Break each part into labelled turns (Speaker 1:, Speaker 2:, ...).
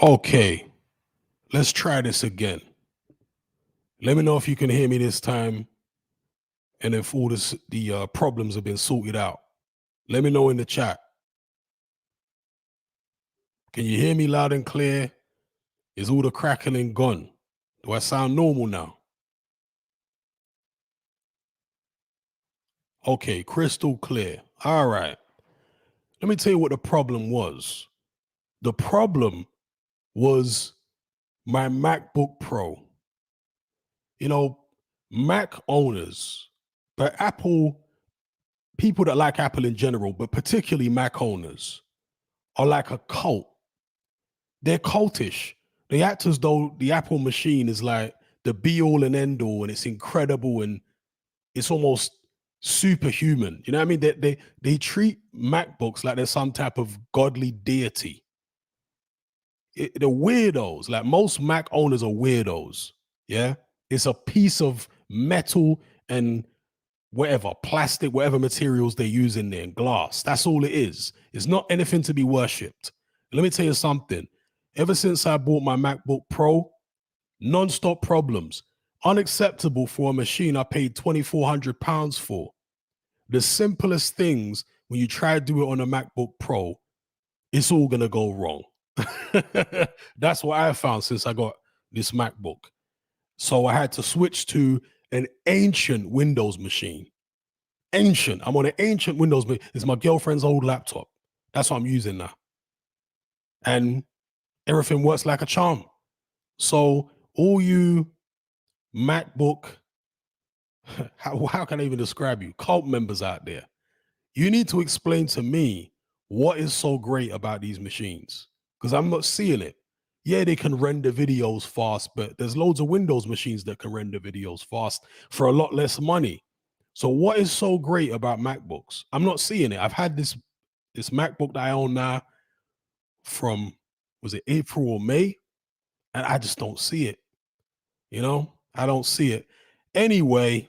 Speaker 1: Okay, let's try this again. Let me know if you can hear me this time and if all the problems have been sorted out. Let me know in the chat. Can you hear me loud and clear? Is all the crackling gone? Do I sound normal now? Okay, crystal clear. All right. Let me tell you what the problem was. The problem was my MacBook Pro. You know, Mac owners, but people that like Apple in general, but particularly Mac owners, are like a cult. They're cultish. They act as though the Apple machine is like the be all and end all, and it's incredible and it's almost superhuman. You know what I mean? They treat MacBooks like they're some type of godly deity. They're weirdos. Like most Mac owners are weirdos. Yeah, it's a piece of metal and whatever plastic, whatever materials they use in there, and glass. That's all it is. It's not anything to be worshipped. Let me tell you something. Ever since I bought my MacBook Pro, non-stop problems. Unacceptable for a machine I paid £2,400 for. The simplest things, when you try to do it on a MacBook Pro, it's all gonna go wrong. That's what I found since I got this MacBook. So I had to switch to an ancient Windows machine. Ancient. I'm on an ancient Windows. It's my girlfriend's old laptop. That's what I'm using now. And everything works like a charm. So all you MacBook, how can I even describe you? Cult members out there, you need to explain to me what is so great about these machines, because I'm not seeing it. Yeah, they can render videos fast, but there's loads of Windows machines that can render videos fast for a lot less money. So what is so great about MacBooks? I'm not seeing it. I've had this MacBook that I own now from, was it April or May? And I just don't see it. I don't see it. Anyway,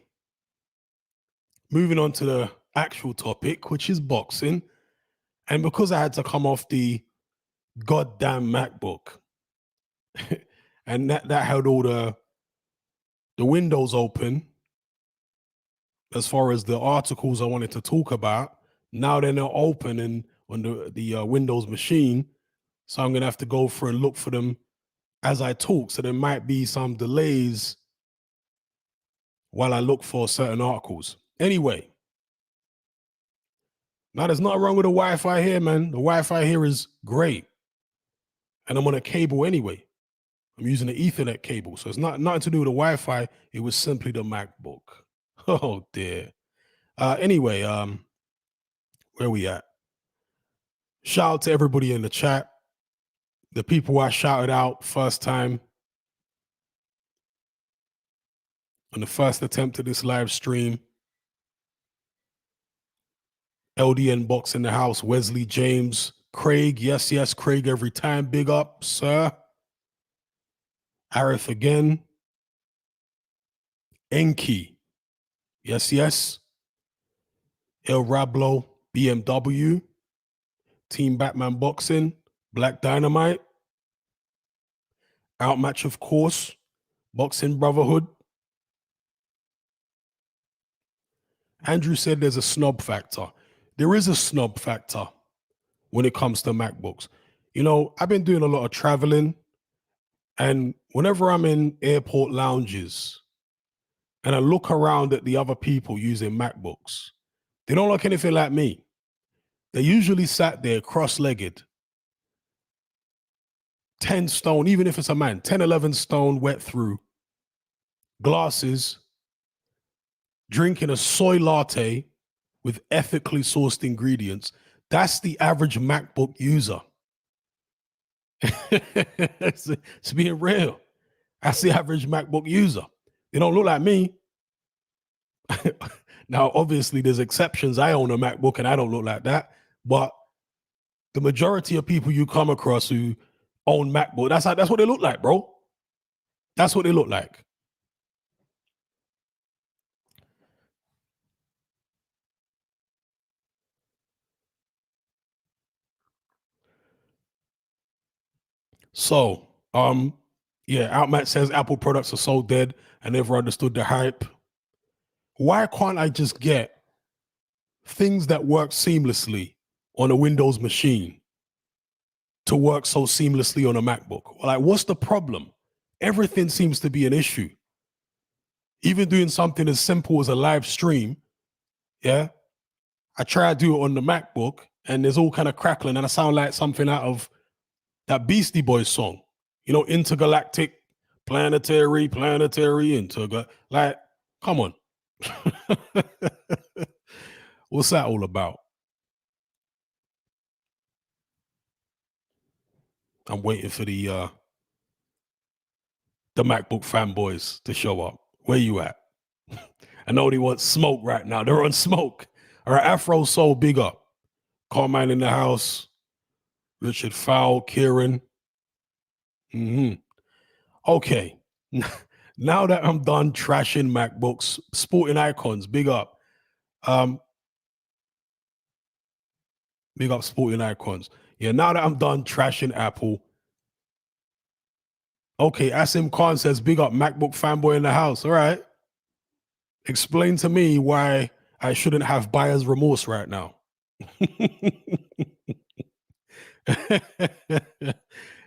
Speaker 1: moving on to the actual topic, which is boxing. And because I had to come off the goddamn MacBook, and that had all the windows open as far as the articles I wanted to talk about. Now they're not open and on the Windows machine, so I'm gonna have to go for and look for them as I talk. So there might be some delays while I look for certain articles. Anyway, now there's nothing wrong with the Wi-Fi here, man. The Wi-Fi here is great, and I'm on a cable anyway. I'm using the Ethernet cable, so it's nothing to do with the Wi-Fi. It was simply the MacBook. Oh dear. Anyway, where we at? Shout out to everybody in the chat. The people I shouted out first time on the first attempt at this live stream. LDN Box in the house. Wesley James, Craig. Yes, Craig every time. Big up, sir. Arif again. Enki. Yes. El Rablo, BMW. Team Batman Boxing. Black Dynamite. Outmatch, of course. Boxing Brotherhood. Andrew said there's a snob factor. There is a snob factor when it comes to MacBooks. I've been doing a lot of traveling, and whenever I'm in airport lounges and I look around at the other people using MacBooks, they don't look anything like me. They usually sat there cross-legged, 10 stone, even if it's a man, 10, 11 stone wet through, glasses, drinking a soy latte with ethically sourced ingredients. That's the average MacBook user. It's being real. That's the average MacBook user. They don't look like me. Now, obviously, there's exceptions. I own a MacBook and I don't look like that. But the majority of people you come across who own MacBook, that's what they look like, bro. That's what they look like. So, yeah, Outmat says Apple products are so dead. I never understood the hype. Why can't I just get things that work seamlessly on a Windows machine to work so seamlessly on a MacBook? Like, what's the problem? Everything seems to be an issue. Even doing something as simple as a live stream, yeah, I try to do it on the MacBook and there's all kind of crackling and I sound like something out of that Beastie Boys song, you know, intergalactic, planetary, like, come on. What's that all about? I'm waiting for the MacBook fanboys to show up. Where you at? I know they want smoke right now. They're on smoke. All right, Afro Soul, big up. Carmine in the house. Richard Fowl, Kieran. Okay. Now that I'm done trashing MacBooks, sporting icons, big up. Big up sporting icons. Yeah, now that I'm done trashing Apple. Okay, Asim Khan says, big up MacBook fanboy in the house. All right. Explain to me why I shouldn't have buyer's remorse right now.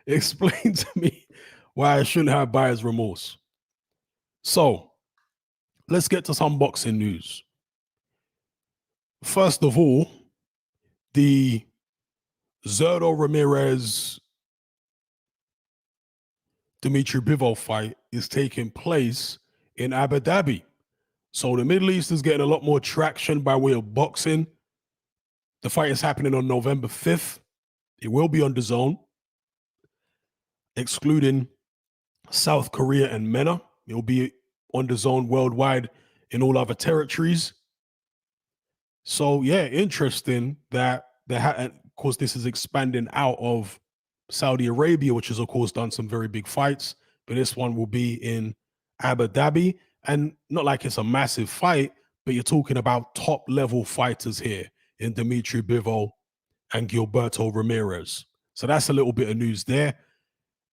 Speaker 1: Explain to me why I shouldn't have buyer's remorse. So, let's get to some boxing news. First of all, the Zerdo Ramirez Dimitri Bivol fight is taking place in Abu Dhabi. So the Middle East is getting a lot more traction by way of boxing. The fight is happening on November 5th. It will be on DAZN, excluding South Korea and MENA. It will be on DAZN worldwide in all other territories. So yeah, interesting that of course, this is expanding out of Saudi Arabia, which has of course done some very big fights, but this one will be in Abu Dhabi, and not like it's a massive fight, but you're talking about top level fighters here in Dimitri Bivol and Gilberto Ramirez. So that's a little bit of news there.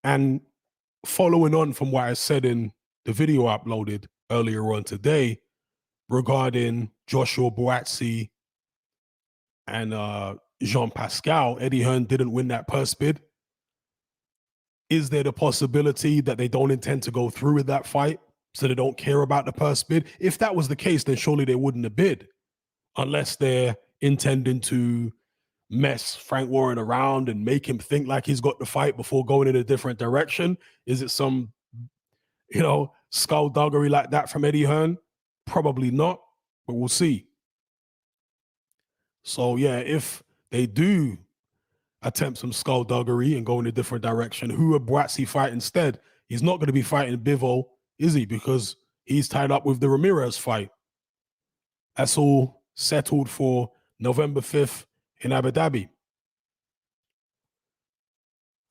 Speaker 1: And following on from what I said in the video I uploaded earlier on today regarding Joshua Buatsi and Jean Pascal, Eddie Hearn didn't win that purse bid. Is there the possibility that they don't intend to go through with that fight, so they don't care about the purse bid? If that was the case, then surely they wouldn't have bid, unless they're intending to mess Frank Warren around and make him think like he's got the fight before going in a different direction. Is it some, skullduggery like that from Eddie Hearn? Probably not, but we'll see. So yeah, if they do attempt some skullduggery and go in a different direction, who would Buatsi fight instead? He's not going to be fighting Bivol, is he? Because he's tied up with the Ramirez fight. That's all settled for November 5th in Abu Dhabi.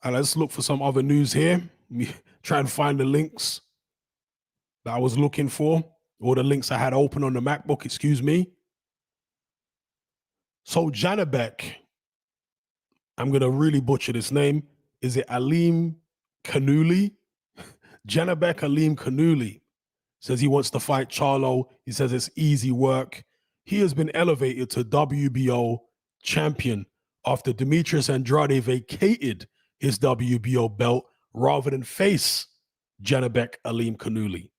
Speaker 1: And let's look for some other news here. Try and find the links that I was looking for, or the links I had open on the MacBook, excuse me. So Janabek, I'm going to really butcher this name. Is it Aleem Kanuli? Janabek Aleem Kanuli says he wants to fight Charlo. He says it's easy work. He has been elevated to WBO champion after Demetrius Andrade vacated his WBO belt rather than face Janabek Aleem Kanuli.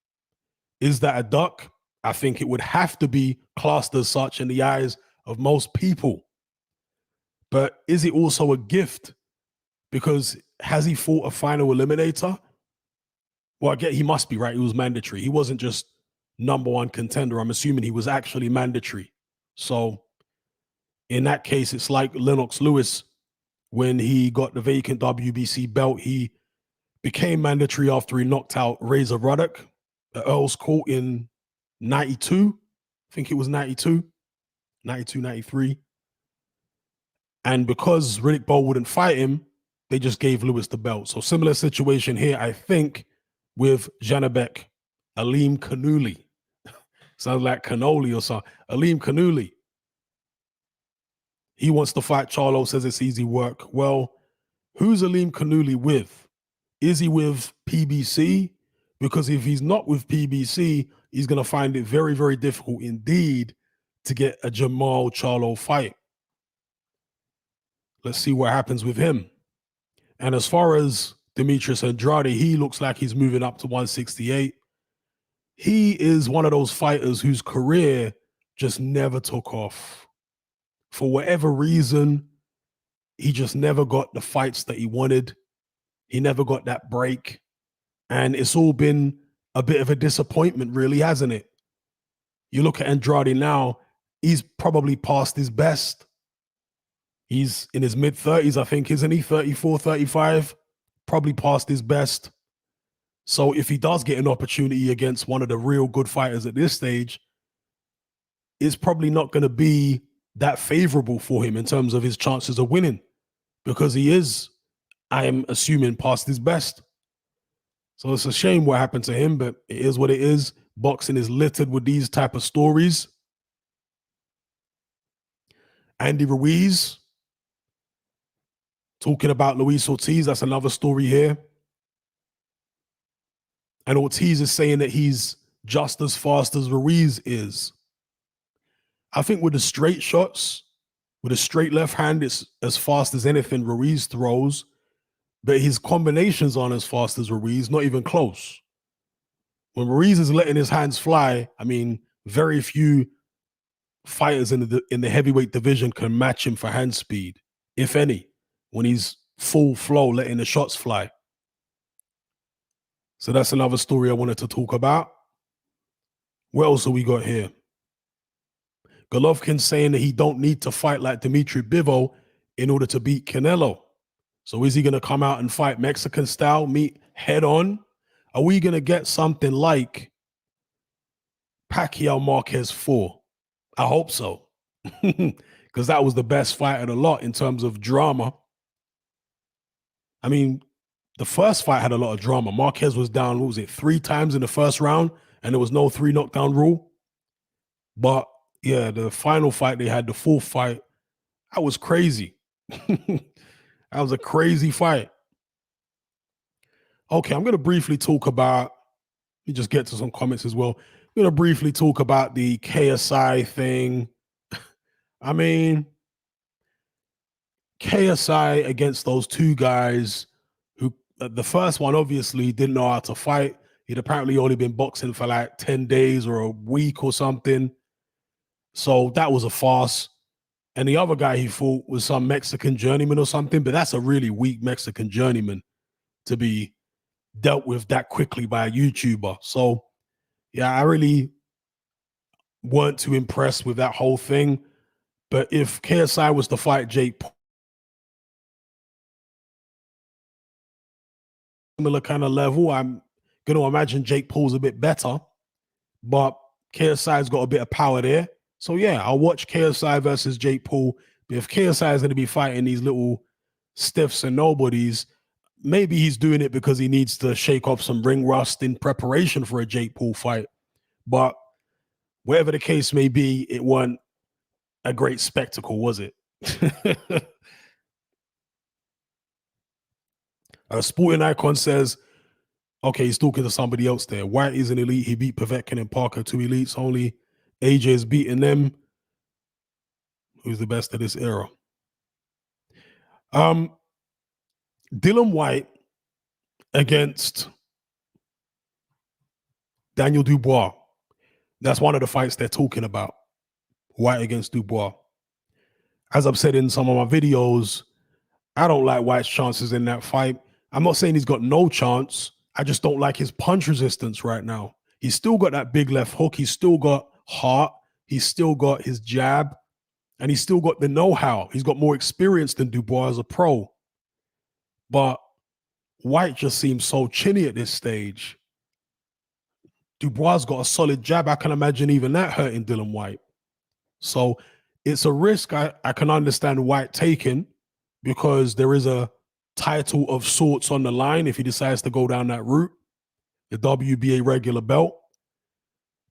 Speaker 1: Is that a duck? I think it would have to be classed as such in the eyes of most people. But is it also a gift? Because has he fought a final eliminator? Well, I get he must be, right? He was mandatory. He wasn't just number one contender. I'm assuming he was actually mandatory. So in that case, it's like Lennox Lewis when he got the vacant WBC belt. He became mandatory after he knocked out Razor Ruddock at Earl's Court in 92. I think it was 92, 93. And because Riddick Bowe wouldn't fight him, they just gave Lewis the belt. So similar situation here, I think, with Janabek Aleem Kanuli. Sounds like cannoli or something. Aleem Kanuli. He wants to fight Charlo, says it's easy work. Well, who's Aleem Kanuli with? Is he with PBC? Because if he's not with PBC, he's going to find it very, very difficult indeed to get a Jamal Charlo fight. Let's see what happens with him. And as far as Demetrius Andrade, he looks like he's moving up to 168. He is one of those fighters whose career just never took off. For whatever reason, he just never got the fights that he wanted. He never got that break. And it's all been a bit of a disappointment, really, hasn't it? You look at Andrade now, he's probably past his best. He's in his mid-30s, I think, isn't he? 34, 35, probably past his best. So if he does get an opportunity against one of the real good fighters at this stage, it's probably not going to be that favorable for him in terms of his chances of winning, because he is, I am assuming, past his best. So it's a shame what happened to him, but it is what it is. Boxing is littered with these type of stories. Andy Ruiz talking about Luis Ortiz. That's another story here. And Ortiz is saying that he's just as fast as Ruiz is. I think with the straight shots, with a straight left hand, it's as fast as anything Ruiz throws, but his combinations aren't as fast as Ruiz, not even close. When Ruiz is letting his hands fly, I mean, very few fighters in the heavyweight division can match him for hand speed, if any, when he's full flow, letting the shots fly. So that's another story I wanted to talk about. What else have we got here? Golovkin saying that he don't need to fight like Dimitri Bivol in order to beat Canelo. So is he going to come out and fight Mexican style, meet head on? Are we going to get something like Pacquiao Marquez 4? I hope so. Because that was the best fight of the lot in terms of drama. I mean, the first fight had a lot of drama. Marquez was down, what was it, 3 times in the first round, and there was no 3 knockdown rule. But yeah, the final fight they had, the 4th fight, that was crazy. That was a crazy fight. Okay, I'm going to briefly talk about, let me just get to some comments as well. I'm going to briefly talk about the KSI thing. I mean, KSI against those 2 guys who, the first one obviously didn't know how to fight. He'd apparently only been boxing for like 10 days or a week or something. So that was a farce. And the other guy he fought was some Mexican journeyman or something, but that's a really weak Mexican journeyman to be dealt with that quickly by a YouTuber. So yeah, I really weren't too impressed with that whole thing. But if KSI was to fight Jake Paul, similar kind of level, I'm going to imagine Jake Paul's a bit better, but KSI's got a bit of power there. So yeah, I'll watch KSI versus Jake Paul. But if KSI is going to be fighting these little stiffs and nobodies, maybe he's doing it because he needs to shake off some ring rust in preparation for a Jake Paul fight. But whatever the case may be, it wasn't a great spectacle, was it? Sporting Icon says, okay, he's talking to somebody else there. White is an elite. He beat Povetkin and Parker, 2 elites only. AJ is beating them. Who's the best of this era? Dylan White against Daniel Dubois. That's one of the fights they're talking about. White against Dubois. As I've said in some of my videos, I don't like White's chances in that fight. I'm not saying he's got no chance. I just don't like his punch resistance right now. He's still got that big left hook. He's still got heart. He's still got his jab. And he's still got the know-how. He's got more experience than Dubois as a pro. But White just seems so chinny at this stage. Dubois got a solid jab. I can imagine even that hurting Dylan White. So it's a risk I can understand White taking, because there is a title of sorts on the line if he decides to go down that route, the WBA regular belt.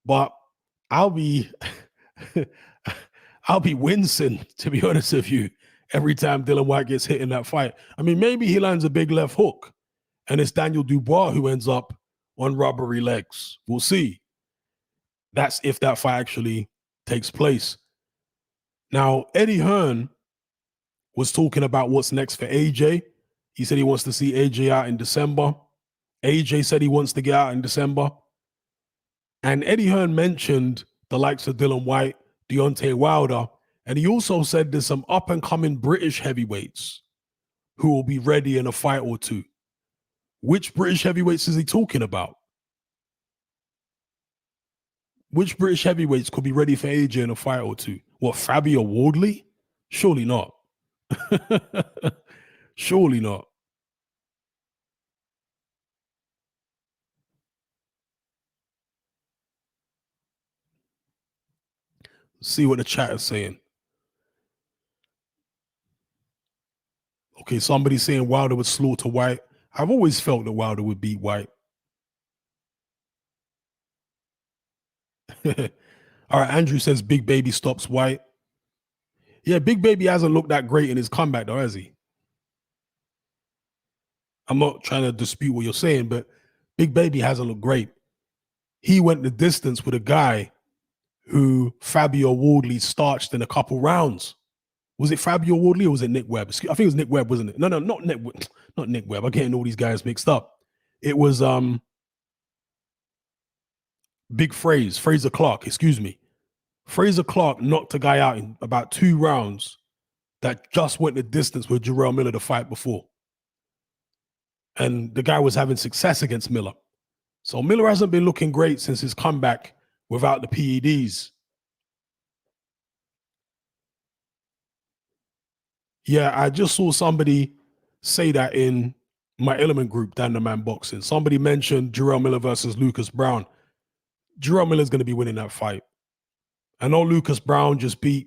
Speaker 1: But I'll be wincing, to be honest with you, every time Dylan White gets hit in that fight. I mean, maybe he lands a big left hook and it's Daniel Dubois who ends up on rubbery legs. We'll see. That's if that fight actually takes place. Now, Eddie Hearn was talking about what's next for AJ. He said he wants to see AJ out in December. AJ said he wants to get out in December. And Eddie Hearn mentioned the likes of Dylan White, Deontay Wilder, and he also said there's some up and coming British heavyweights who will be ready in a fight or two. Which British heavyweights is he talking about? Which British heavyweights could be ready for AJ in a fight or two? What, Fabio Wardley? Surely not. Surely not. See what the chat is saying. Okay, somebody's saying Wilder would slaughter White. I've always felt that Wilder would beat White. All right, Andrew says Big Baby stops White. Yeah, Big Baby hasn't looked that great in his comeback, though, has he? I'm not trying to dispute what you're saying, but Big Baby hasn't looked great. He went the distance with a guy who Fabio Wardley starched in a couple rounds. Was it Fabio Wardley or was it Nick Webb? I think it was Nick Webb, wasn't it? No, not Nick. Not Nick Webb. I'm getting all these guys mixed up. It was Big Fraser Clark. Excuse me. Fraser Clark knocked a guy out in about 2 rounds that just went the distance with Jarrell Miller the fight before, and the guy was having success against Miller. So Miller hasn't been looking great since his comeback without the PEDs. Yeah, I just saw somebody say that in my Element group, Dan the Man Boxing. Somebody mentioned Jarrell Miller versus Lucas Brown. Jarrell Miller's going to be winning that fight. I know Lucas Brown just beat,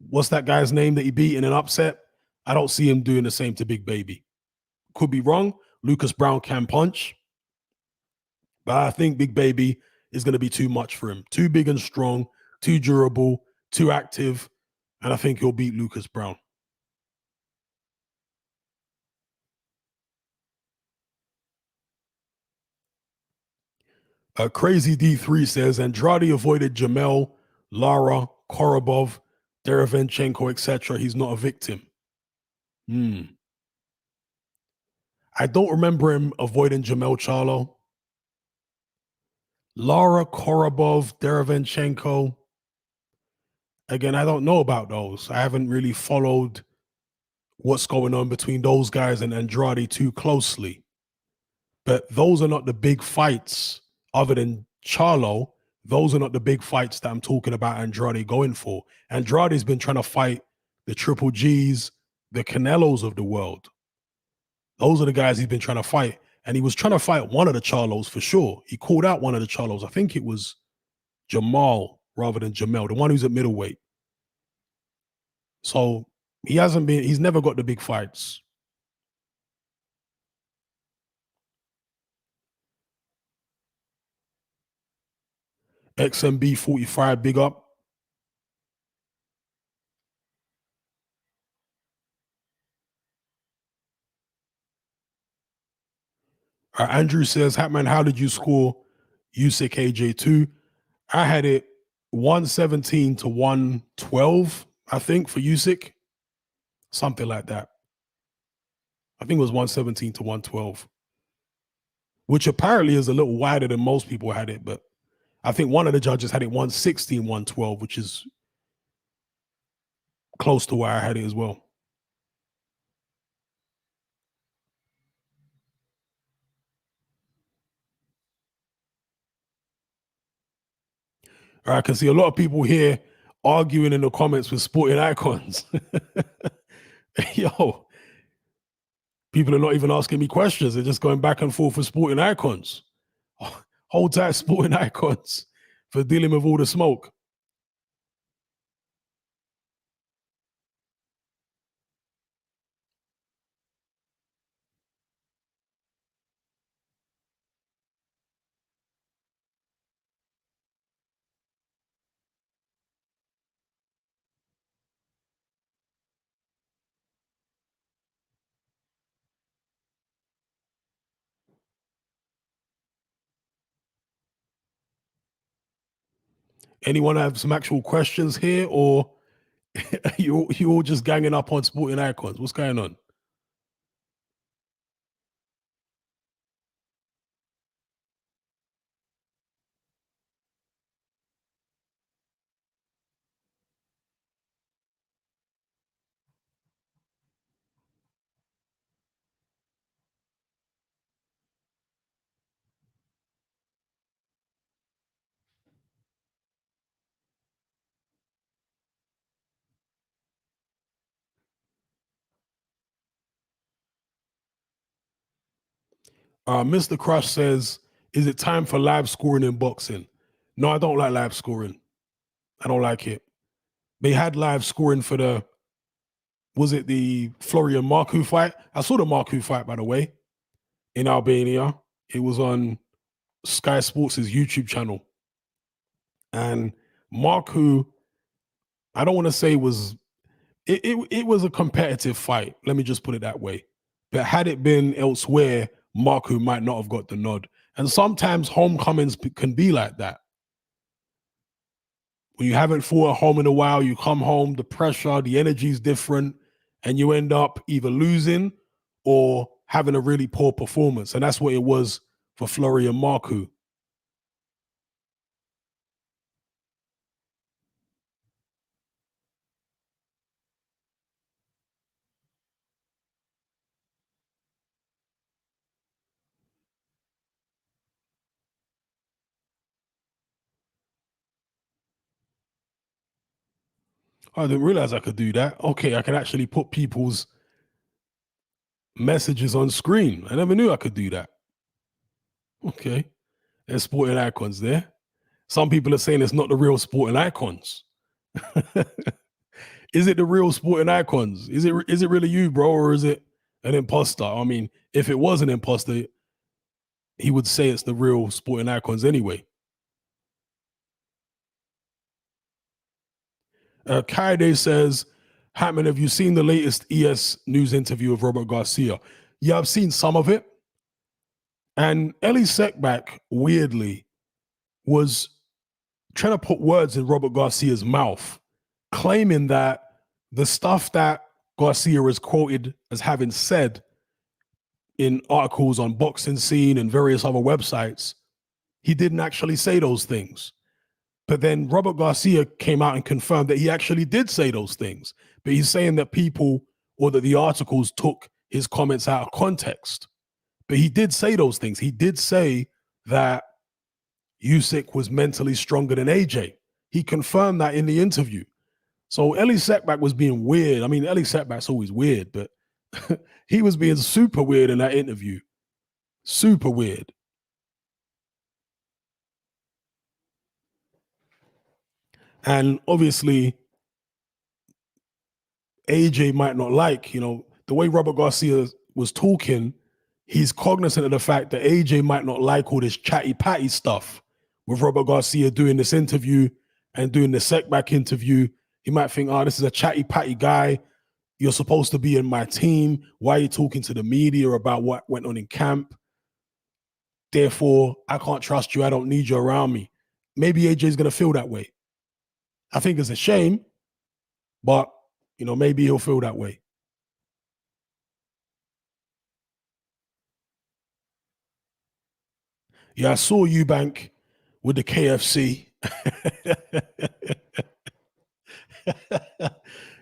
Speaker 1: what's that guy's name that he beat in an upset? I don't see him doing the same to Big Baby. Could be wrong. Lucas Brown can punch. But I think Big Baby is going to be too much for him. Too big and strong, too durable, too active. And I think he'll beat Lucas Brown. Crazy D3 says Andrade avoided Jamel, Lara, Korobov, Derevenchenko, etc. He's not a victim. I don't remember him avoiding Jamel Charlo. Lara, Korobov, Derevenchenko. Again, I don't know about those. I haven't really followed what's going on between those guys and Andrade too closely. But those are not the big fights other than Charlo. Those are not the big fights that I'm talking about Andrade going for. Andrade's been trying to fight the Triple Gs, the Canelos of the world. Those are the guys he's been trying to fight. And he was trying to fight one of the Charlos for sure. He called out one of the Charlos. I think it was Jamal rather than Jamel, the one who's at middleweight. So he's never got the big fights. XMB 45, big up. Andrew says, Hatman, how did you score Usyk AJ2? I had it 117 to 112, I think, for Usyk. Something like that. I think it was 117 to 112, which apparently is a little wider than most people had it. But I think one of the judges had it 116, 112, which is close to where I had it as well. I can see a lot of people here arguing in the comments with sporting icons. Yo, people are not even asking me questions. They're just going back and forth with sporting icons. Hold tight, sporting icons, for dealing with all the smoke. Anyone have some actual questions here, or you all just ganging up on sporting icons? What's going on? Mr. Crush says, is it time for live scoring in boxing? No, I don't like live scoring. I don't like it. They had live scoring for was it the Florian Marku fight? I saw the Marku fight, by the way, in Albania. It was on Sky Sports' YouTube channel. And Marku, I don't want to say it was a competitive fight. Let me just put it that way. But had it been elsewhere, Marku might not have got the nod. And sometimes homecomings can be like that. When you haven't fought at home in a while, you come home, the pressure, the energy is different, and you end up either losing or having a really poor performance. And that's what it was for Florian Marku. I didn't realize I could do that. Okay, I can actually put people's messages on screen. I never knew I could do that. Okay. There's sporting icons there. Some people are saying it's not the real sporting icons. Is it the real sporting icons? Is it really you, bro, or is it an imposter? I mean, if it was an imposter, he would say it's the real sporting icons anyway. Kaide says, Hatman, have you seen the latest ES News interview of Robert Garcia? Yeah, I've seen some of it. And Ellie Sekback, weirdly, was trying to put words in Robert Garcia's mouth, claiming that the stuff that Garcia is quoted as having said in articles on Boxing Scene and various other websites, he didn't actually say those things. But then Robert Garcia came out and confirmed that he actually did say those things. But he's saying that people or that the articles took his comments out of context. But he did say those things. He did say that Usyk was mentally stronger than AJ. He confirmed that in the interview. So Ellie Sekback was being weird. I mean, Ellie Sekback's always weird, but he was being super weird in that interview. Super weird. And obviously, AJ might not like, the way Robert Garcia was talking, he's cognizant of the fact that AJ might not like all this chatty patty stuff with Robert Garcia doing this interview and doing the Sekback interview. He might think, oh, this is a chatty patty guy. You're supposed to be in my team. Why are you talking to the media about what went on in camp? Therefore, I can't trust you. I don't need you around me. Maybe AJ's going to feel that way. I think it's a shame, but, maybe he'll feel that way. Yeah, I saw Eubank with the KFC.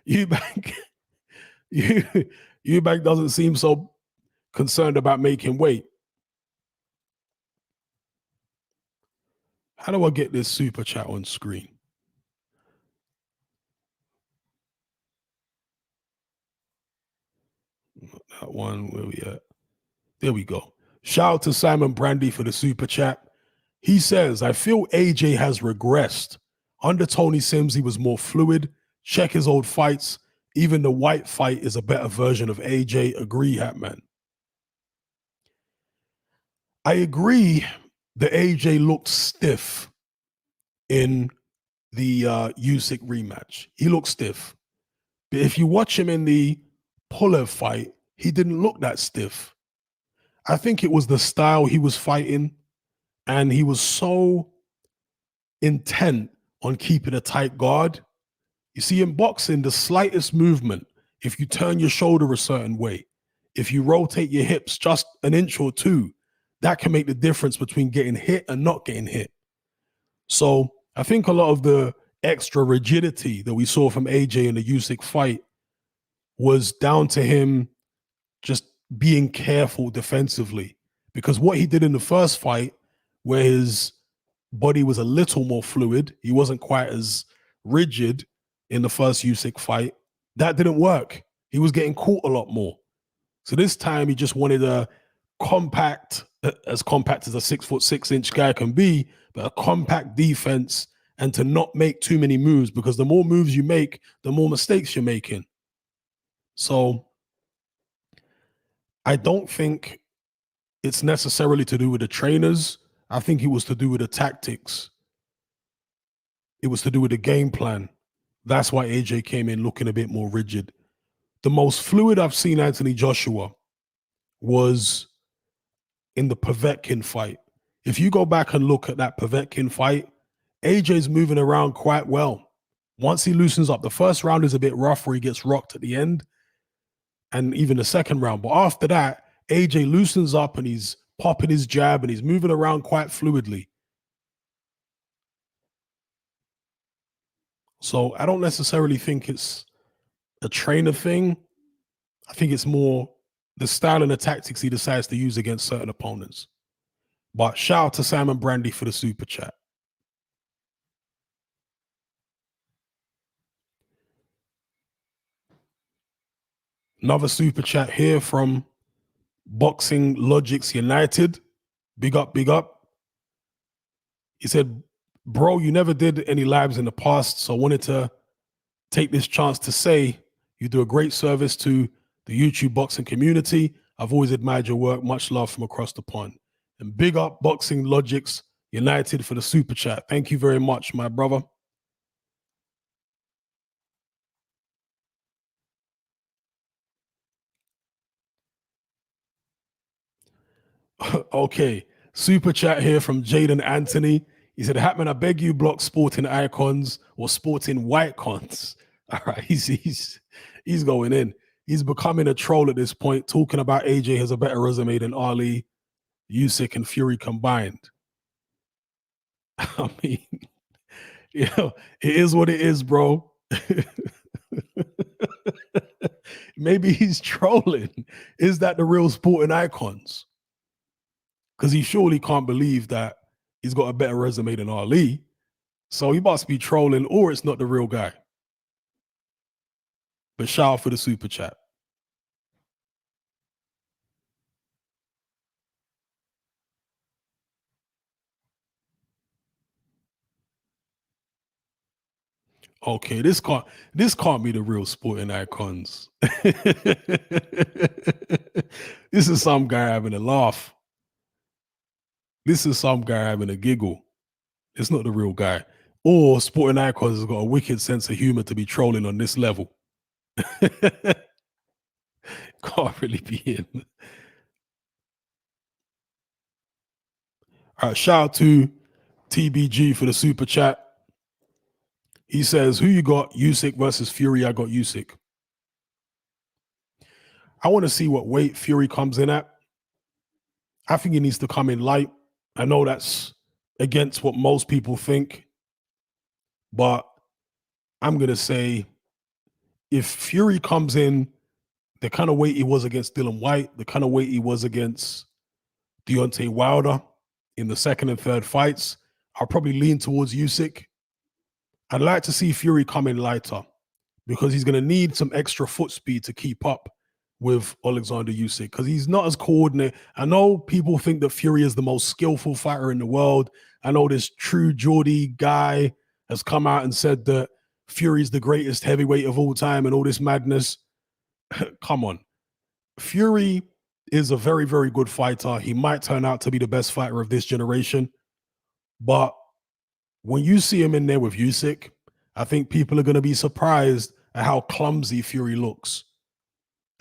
Speaker 1: Eubank, Eubank doesn't seem so concerned about making weight. How do I get this super chat on screen? That one, where we at? There we go. Shout out to Simon Brandy for the super chat. He says, I feel AJ has regressed. Under Tony Sims, he was more fluid. Check his old fights. Even the White fight is a better version of AJ. Agree, Hatman. I agree that AJ looked stiff in the Usyk rematch. He looked stiff. But if you watch him in the Pulev fight, he didn't look that stiff. I think it was the style he was fighting, and he was so intent on keeping a tight guard. You see, in boxing, the slightest movement, if you turn your shoulder a certain way, if you rotate your hips just an inch or two, that can make the difference between getting hit and not getting hit. So I think a lot of the extra rigidity that we saw from AJ in the Usyk fight was down to him just being careful defensively. Because what he did in the first fight, where his body was a little more fluid, he wasn't quite as rigid in the first Usyk fight, that didn't work. He was getting caught a lot more. So this time he just wanted a compact as a 6'6" guy can be, but a compact defense, and to not make too many moves, because the more moves you make, the more mistakes you're making. So I don't think it's necessarily to do with the trainers. I think it was to do with the tactics. It was to do with the game plan. That's why AJ came in looking a bit more rigid. The most fluid I've seen Anthony Joshua was in the Povetkin fight. If you go back and look at that Povetkin fight, AJ's moving around quite well. Once he loosens up, the first round is a bit rough where he gets rocked at the end, and even the second round. But after that, AJ loosens up and he's popping his jab and he's moving around quite fluidly. So I don't necessarily think it's a trainer thing. I think it's more the style and the tactics he decides to use against certain opponents. But shout out to Simon Brandy for the super chat. Another super chat here from Boxing Logics United. Big up, big up. He said, bro, you never did any lives in the past, so I wanted to take this chance to say you do a great service to the YouTube boxing community. I've always admired your work. Much love from across the pond. And big up Boxing Logics United for the super chat. Thank you very much, my brother. Okay, super chat here from Jaden Anthony. He said, Hatman, I beg you, block sporting icons or sporting white cons. All right, he's going in. He's becoming a troll at this point, talking about AJ has a better resume than Ali, Usyk, and Fury combined. I mean, you know, it is what it is, bro. Maybe he's trolling. Is that the real sporting icons? Because he surely can't believe that he's got a better resume than Ali. So he must be trolling, or it's not the real guy. But shout out for the super chat. Okay, this can't be the real sporting icons. This is some guy having a laugh. This is some guy having a giggle. It's not the real guy. Or sporting icons has got a wicked sense of humor to be trolling on this level. Can't really be him. All right, shout out to TBG for the super chat. He says, who you got? Usyk versus Fury. I got Usyk. I want to see what weight Fury comes in at. I think he needs to come in light. I know that's against what most people think, but I'm going to say if Fury comes in the kind of weight he was against Dylan White, the kind of weight he was against Deontay Wilder in the second and third fights, I'll probably lean towards Usyk. I'd like to see Fury come in lighter because he's going to need some extra foot speed to keep up with Alexander Usyk because he's not as coordinated. I know people think that Fury is the most skillful fighter in the world. I know this True Geordie guy has come out and said that Fury's the greatest heavyweight of all time and all this madness. Come on. Fury is a very, very good fighter. He might turn out to be the best fighter of this generation. But when you see him in there with Usyk, I think people are going to be surprised at how clumsy Fury looks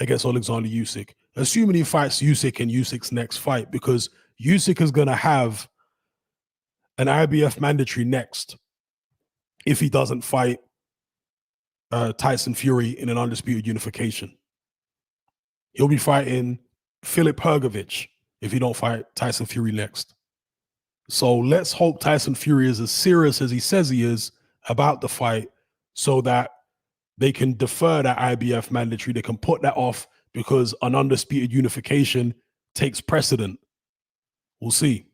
Speaker 1: against Alexander Usyk, assuming he fights Usyk in Usyk's next fight, because Usyk is going to have an IBF mandatory next. if he doesn't fight Tyson Fury in an undisputed unification. He'll be fighting Filip Hrgovic if he don't fight Tyson Fury next. So let's hope Tyson Fury is as serious as he says he is about the fight so that they can defer that IBF mandatory. They can put that off because an undisputed unification takes precedent. We'll see.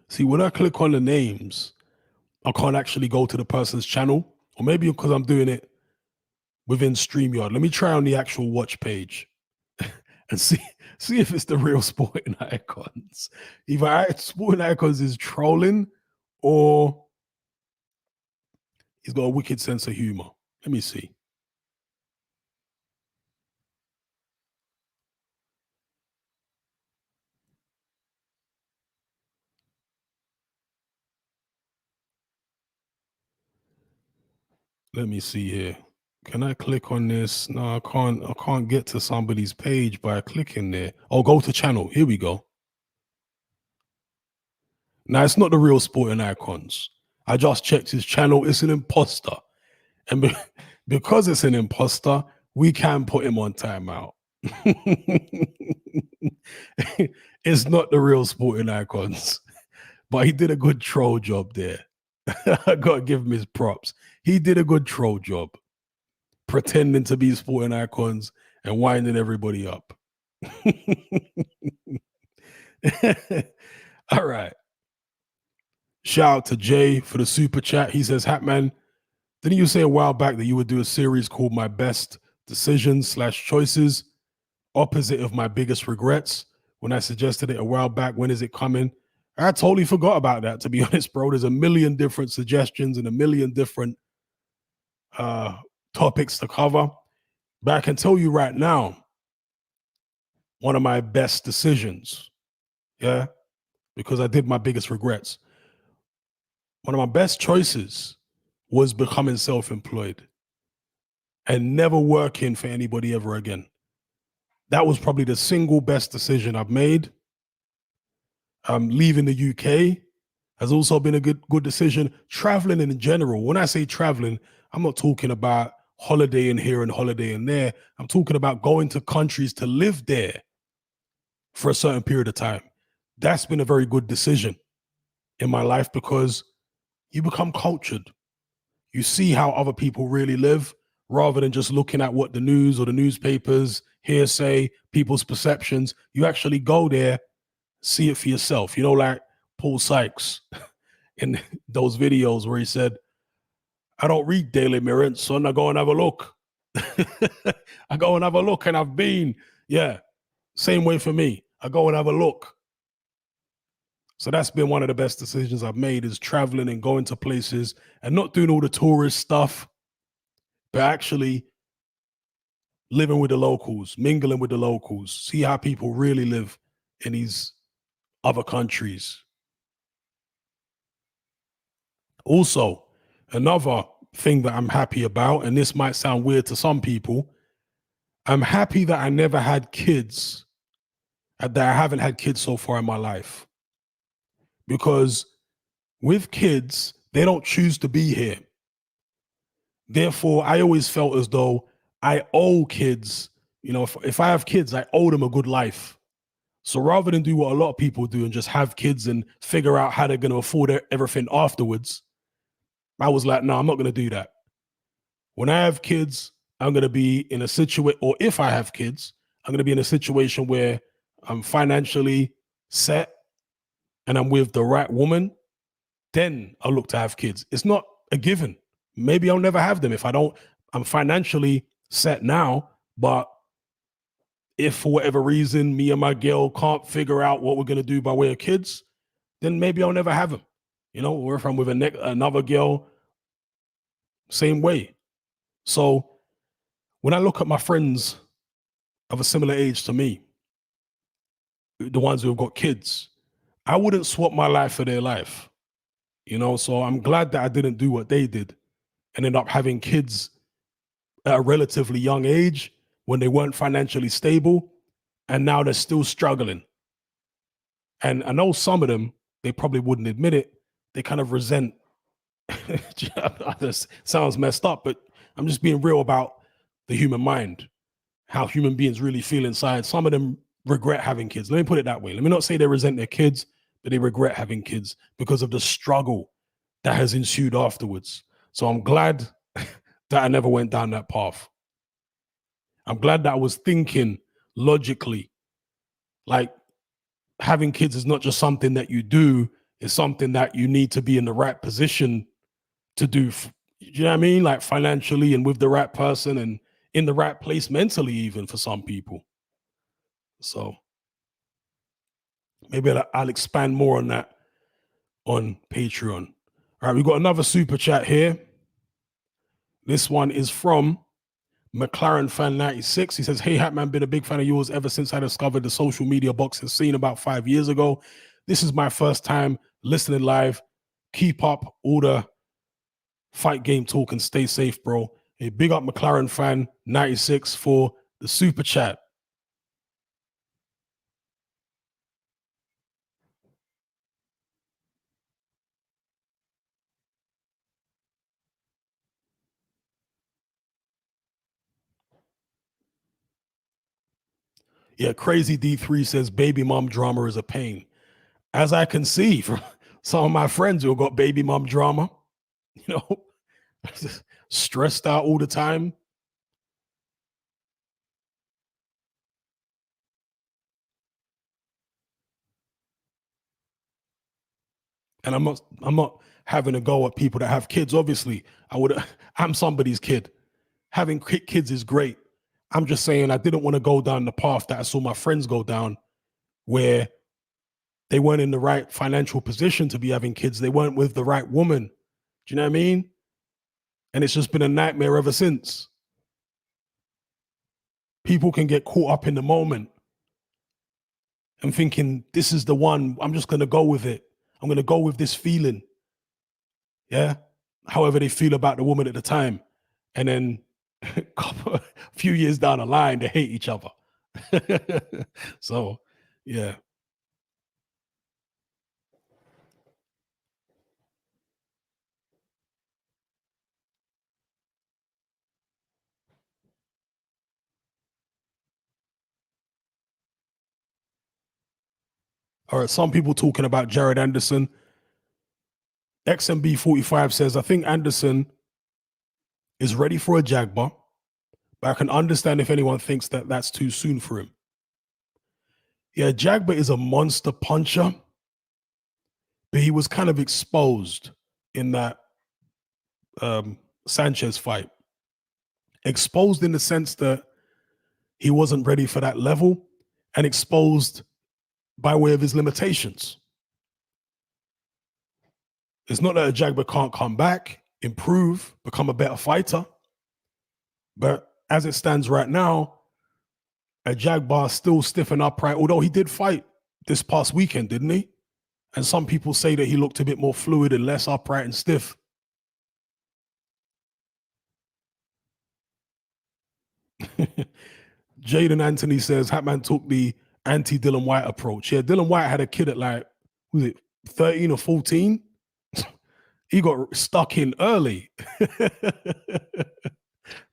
Speaker 1: See, when I click on the names, I can't actually go to the person's channel, or maybe because I'm doing it within StreamYard. Let me try on the actual watch page and see if it's the real Sporting Icons. Either Sporting Icons is trolling or he's got a wicked sense of humor. Let me see. Let me see here. Can I click on this? No, I can't. I can't get to somebody's page by clicking there. Oh, go to channel. Here we go. Now it's not the real Sporting Icons. I just checked his channel. It's an imposter, and because it's an imposter, we can put him on timeout. It's not the real Sporting Icons, but he did a good troll job there. I gotta give him his props. He did a good troll job, pretending to be Sporting Icons and winding everybody up. All right. Shout out to Jay for the super chat. He says, Hatman, didn't you say a while back that you would do a series called My Best Decisions / Choices, opposite of My Biggest Regrets? When I suggested it a while back, when is it coming? I totally forgot about that, to be honest, bro. There's a million different suggestions and a million different topics to cover. But I can tell you right now, one of my best decisions, yeah, because I did My Biggest Regrets. One of my best choices was becoming self-employed and never working for anybody ever again. That was probably the single best decision I've made. Leaving the UK has also been a good decision. Traveling in general, when I say traveling, I'm not talking about holidaying here and holidaying there. I'm talking about going to countries to live there for a certain period of time. That's been a very good decision in my life because you become cultured. You see how other people really live rather than just looking at what the news or the newspapers, hearsay, people's perceptions. You actually go there, see it for yourself. You know, like Paul Sykes in those videos where he said, I don't read Daily Mirror, son. I go and have a look. I go and have a look, and I've been, yeah, same way for me. I go and have a look. So that's been one of the best decisions I've made, is traveling and going to places and not doing all the tourist stuff, but actually living with the locals, mingling with the locals, see how people really live in these other countries. Also, another thing that I'm happy about, and this might sound weird to some people, I'm happy that I never had kids, that I haven't had kids so far in my life. Because with kids, they don't choose to be here. Therefore, I always felt as though I owe kids, you know, if I have kids, I owe them a good life. So rather than do what a lot of people do and just have kids and figure out how they're going to afford everything afterwards, I was like, no, I'm not going to do that. When I have kids, I'm going to be in a situation, or if I have kids, I'm going to be in a situation where I'm financially set and I'm with the right woman. Then I'll look to have kids. It's not a given. Maybe I'll never have them if I don't. I'm financially set now, but if for whatever reason me and my girl can't figure out what we're going to do by way of kids, then maybe I'll never have them. You know, or if I'm with another girl Same way. So when I look at my friends of a similar age to me, the ones who have got kids, I wouldn't swap my life for their life. So I'm glad that I didn't do what they did and end up having kids at a relatively young age when they weren't financially stable, and now they're still struggling. And I know some of them, they probably wouldn't admit it. They kind of resent. This sounds messed up, but I'm just being real about the human mind, how human beings really feel inside. Some of them regret having kids. Let me put it that way. Let me not say they resent their kids, but they regret having kids because of the struggle that has ensued afterwards. So I'm glad that I never went down that path. I'm glad that I was thinking logically, like having kids is not just something that you do, it's something that you need to be in the right position to do. You know what I mean? Like financially and with the right person and in the right place mentally, even for some people. So maybe I'll expand more on that on Patreon. All right, we've got another super chat here. This one is from McLaren Fan 96. He says, "Hey, Hatman, been a big fan of yours ever since I discovered the social media boxing scene about 5 years ago. This is my first time listening live. Keep up all the fight game talk and stay safe, bro." A big up McLaren Fan 96 for the super chat. Yeah, Crazy D3 says baby mom drama is a pain. As I can see from some of my friends who have got baby mom drama, you know, stressed out all the time. And I'm not having a go at people that have kids. Obviously, I'm somebody's kid. Having kids is great. I'm just saying I didn't want to go down the path that I saw my friends go down, where they weren't in the right financial position to be having kids. They weren't with the right woman. Do you know what I mean? And it's just been a nightmare ever since. People can get caught up in the moment and thinking, this is the one, I'm just going to go with it. I'm going to go with this feeling. Yeah. However they feel about the woman at the time. And then a few years down the line, they hate each other. So, yeah. All right. Some people talking about Jared Anderson. XMB 45 says, I think Anderson is ready for a Jagba, but I can understand if anyone thinks that that's too soon for him. Yeah, Jagba is a monster puncher, but he was kind of exposed in that Sanchez fight. Exposed in the sense that he wasn't ready for that level, and exposed by way of his limitations. It's not that a Jagba can't come back, improve, become a better fighter. But as it stands right now, a Jagba still stiff and upright, although he did fight this past weekend, didn't he? And some people say that he looked a bit more fluid and less upright and stiff. Jaden Anthony says Hatman took the anti-Dylan White approach. Yeah, Dylan White had a kid at like, was it 13 or 14? He got stuck in early.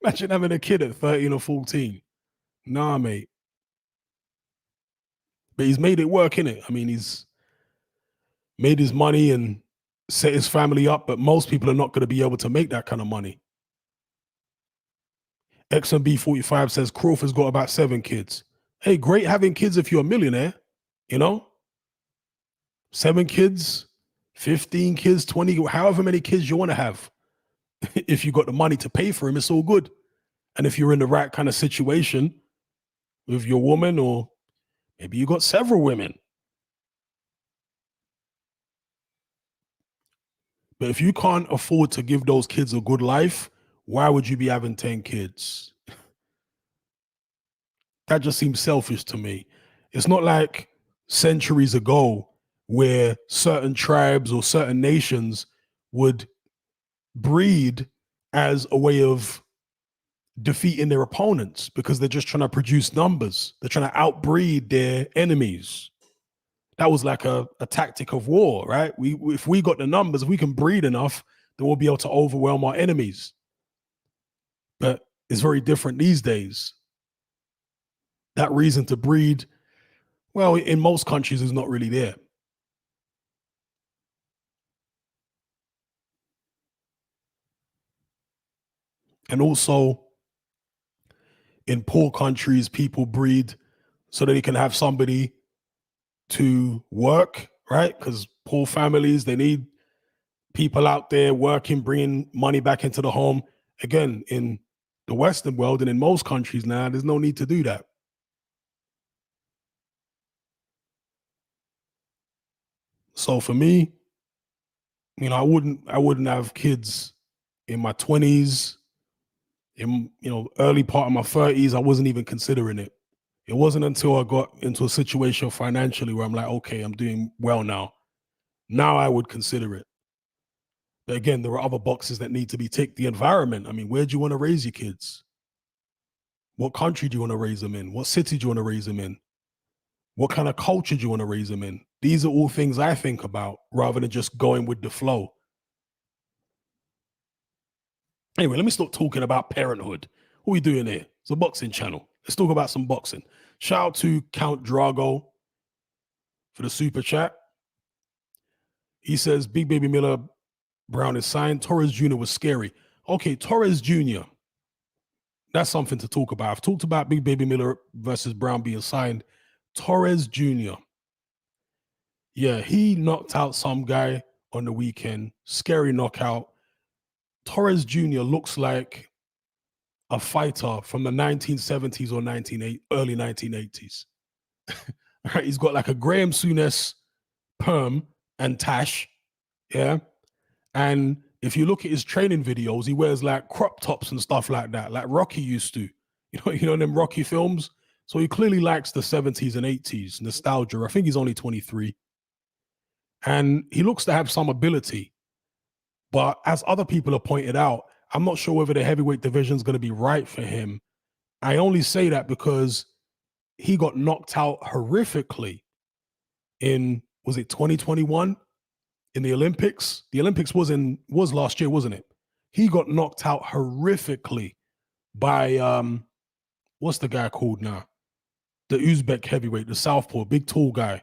Speaker 1: Imagine having a kid at 13 or 14. Nah, mate. But he's made it work, innit? I mean, he's made his money and set his family up, but most people are not going to be able to make that kind of money. XMB 45 says Crawford's got about 7 kids. Hey, great having kids if you're a millionaire, you know? 7 kids, 15 kids, 20, however many kids you want to have. If you got the money to pay for him, it's all good. And if you're in the right kind of situation with your woman, or maybe you got several women. But if you can't afford to give those kids a good life, why would you be having 10 kids? That just seems selfish to me. It's not like centuries ago where certain tribes or certain nations would breed as a way of defeating their opponents because they're just trying to produce numbers. They're trying to outbreed their enemies. That was like a tactic of war, right? If we got the numbers, if we can breed enough, then we'll be able to overwhelm our enemies. But it's very different these days. That reason to breed, well, in most countries is not really there. And also in poor countries, people breed so that they can have somebody to work, right? Because poor families, they need people out there working, bringing money back into the home. Again, in the Western world and in most countries now, there's no need to do that. So for me, I wouldn't have kids in my 20s, in early part of my 30s. I wasn't even considering it. It wasn't until I got into a situation financially where I'm like, okay, I'm doing well now. Now I would consider it. But again, there are other boxes that need to be ticked. The environment. I mean, where do you want to raise your kids? What country do you want to raise them in? What city do you want to raise them in? What kind of culture do you want to raise them in? These are all things I think about rather than just going with the flow. Anyway, let me stop talking about parenthood. What are we doing here? It's a boxing channel. Let's talk about some boxing. Shout out to Count Drago for the super chat. He says, Big Baby Miller Brown is signed. Torrez Jr. was scary. Okay, Torrez Jr. That's something to talk about. I've talked about Big Baby Miller versus Brown being signed. Torrez Jr. Yeah, he knocked out some guy on the weekend. Scary knockout. Torrez Jr. looks like a fighter from the 1970s or early 1980s. Right? He's got like a Graham Souness perm and tash. Yeah. And if you look at his training videos, he wears like crop tops and stuff like that, like Rocky used to. Them Rocky films. So he clearly likes the 70s and 80s nostalgia. I think he's only 23. And he looks to have some ability. But as other people have pointed out, I'm not sure whether the heavyweight division is going to be right for him. I only say that because he got knocked out horrifically in, was it 2021 in the Olympics? The Olympics was last year, wasn't it? He got knocked out horrifically by what's the guy called now? The Uzbek heavyweight, the southpaw, big tall guy.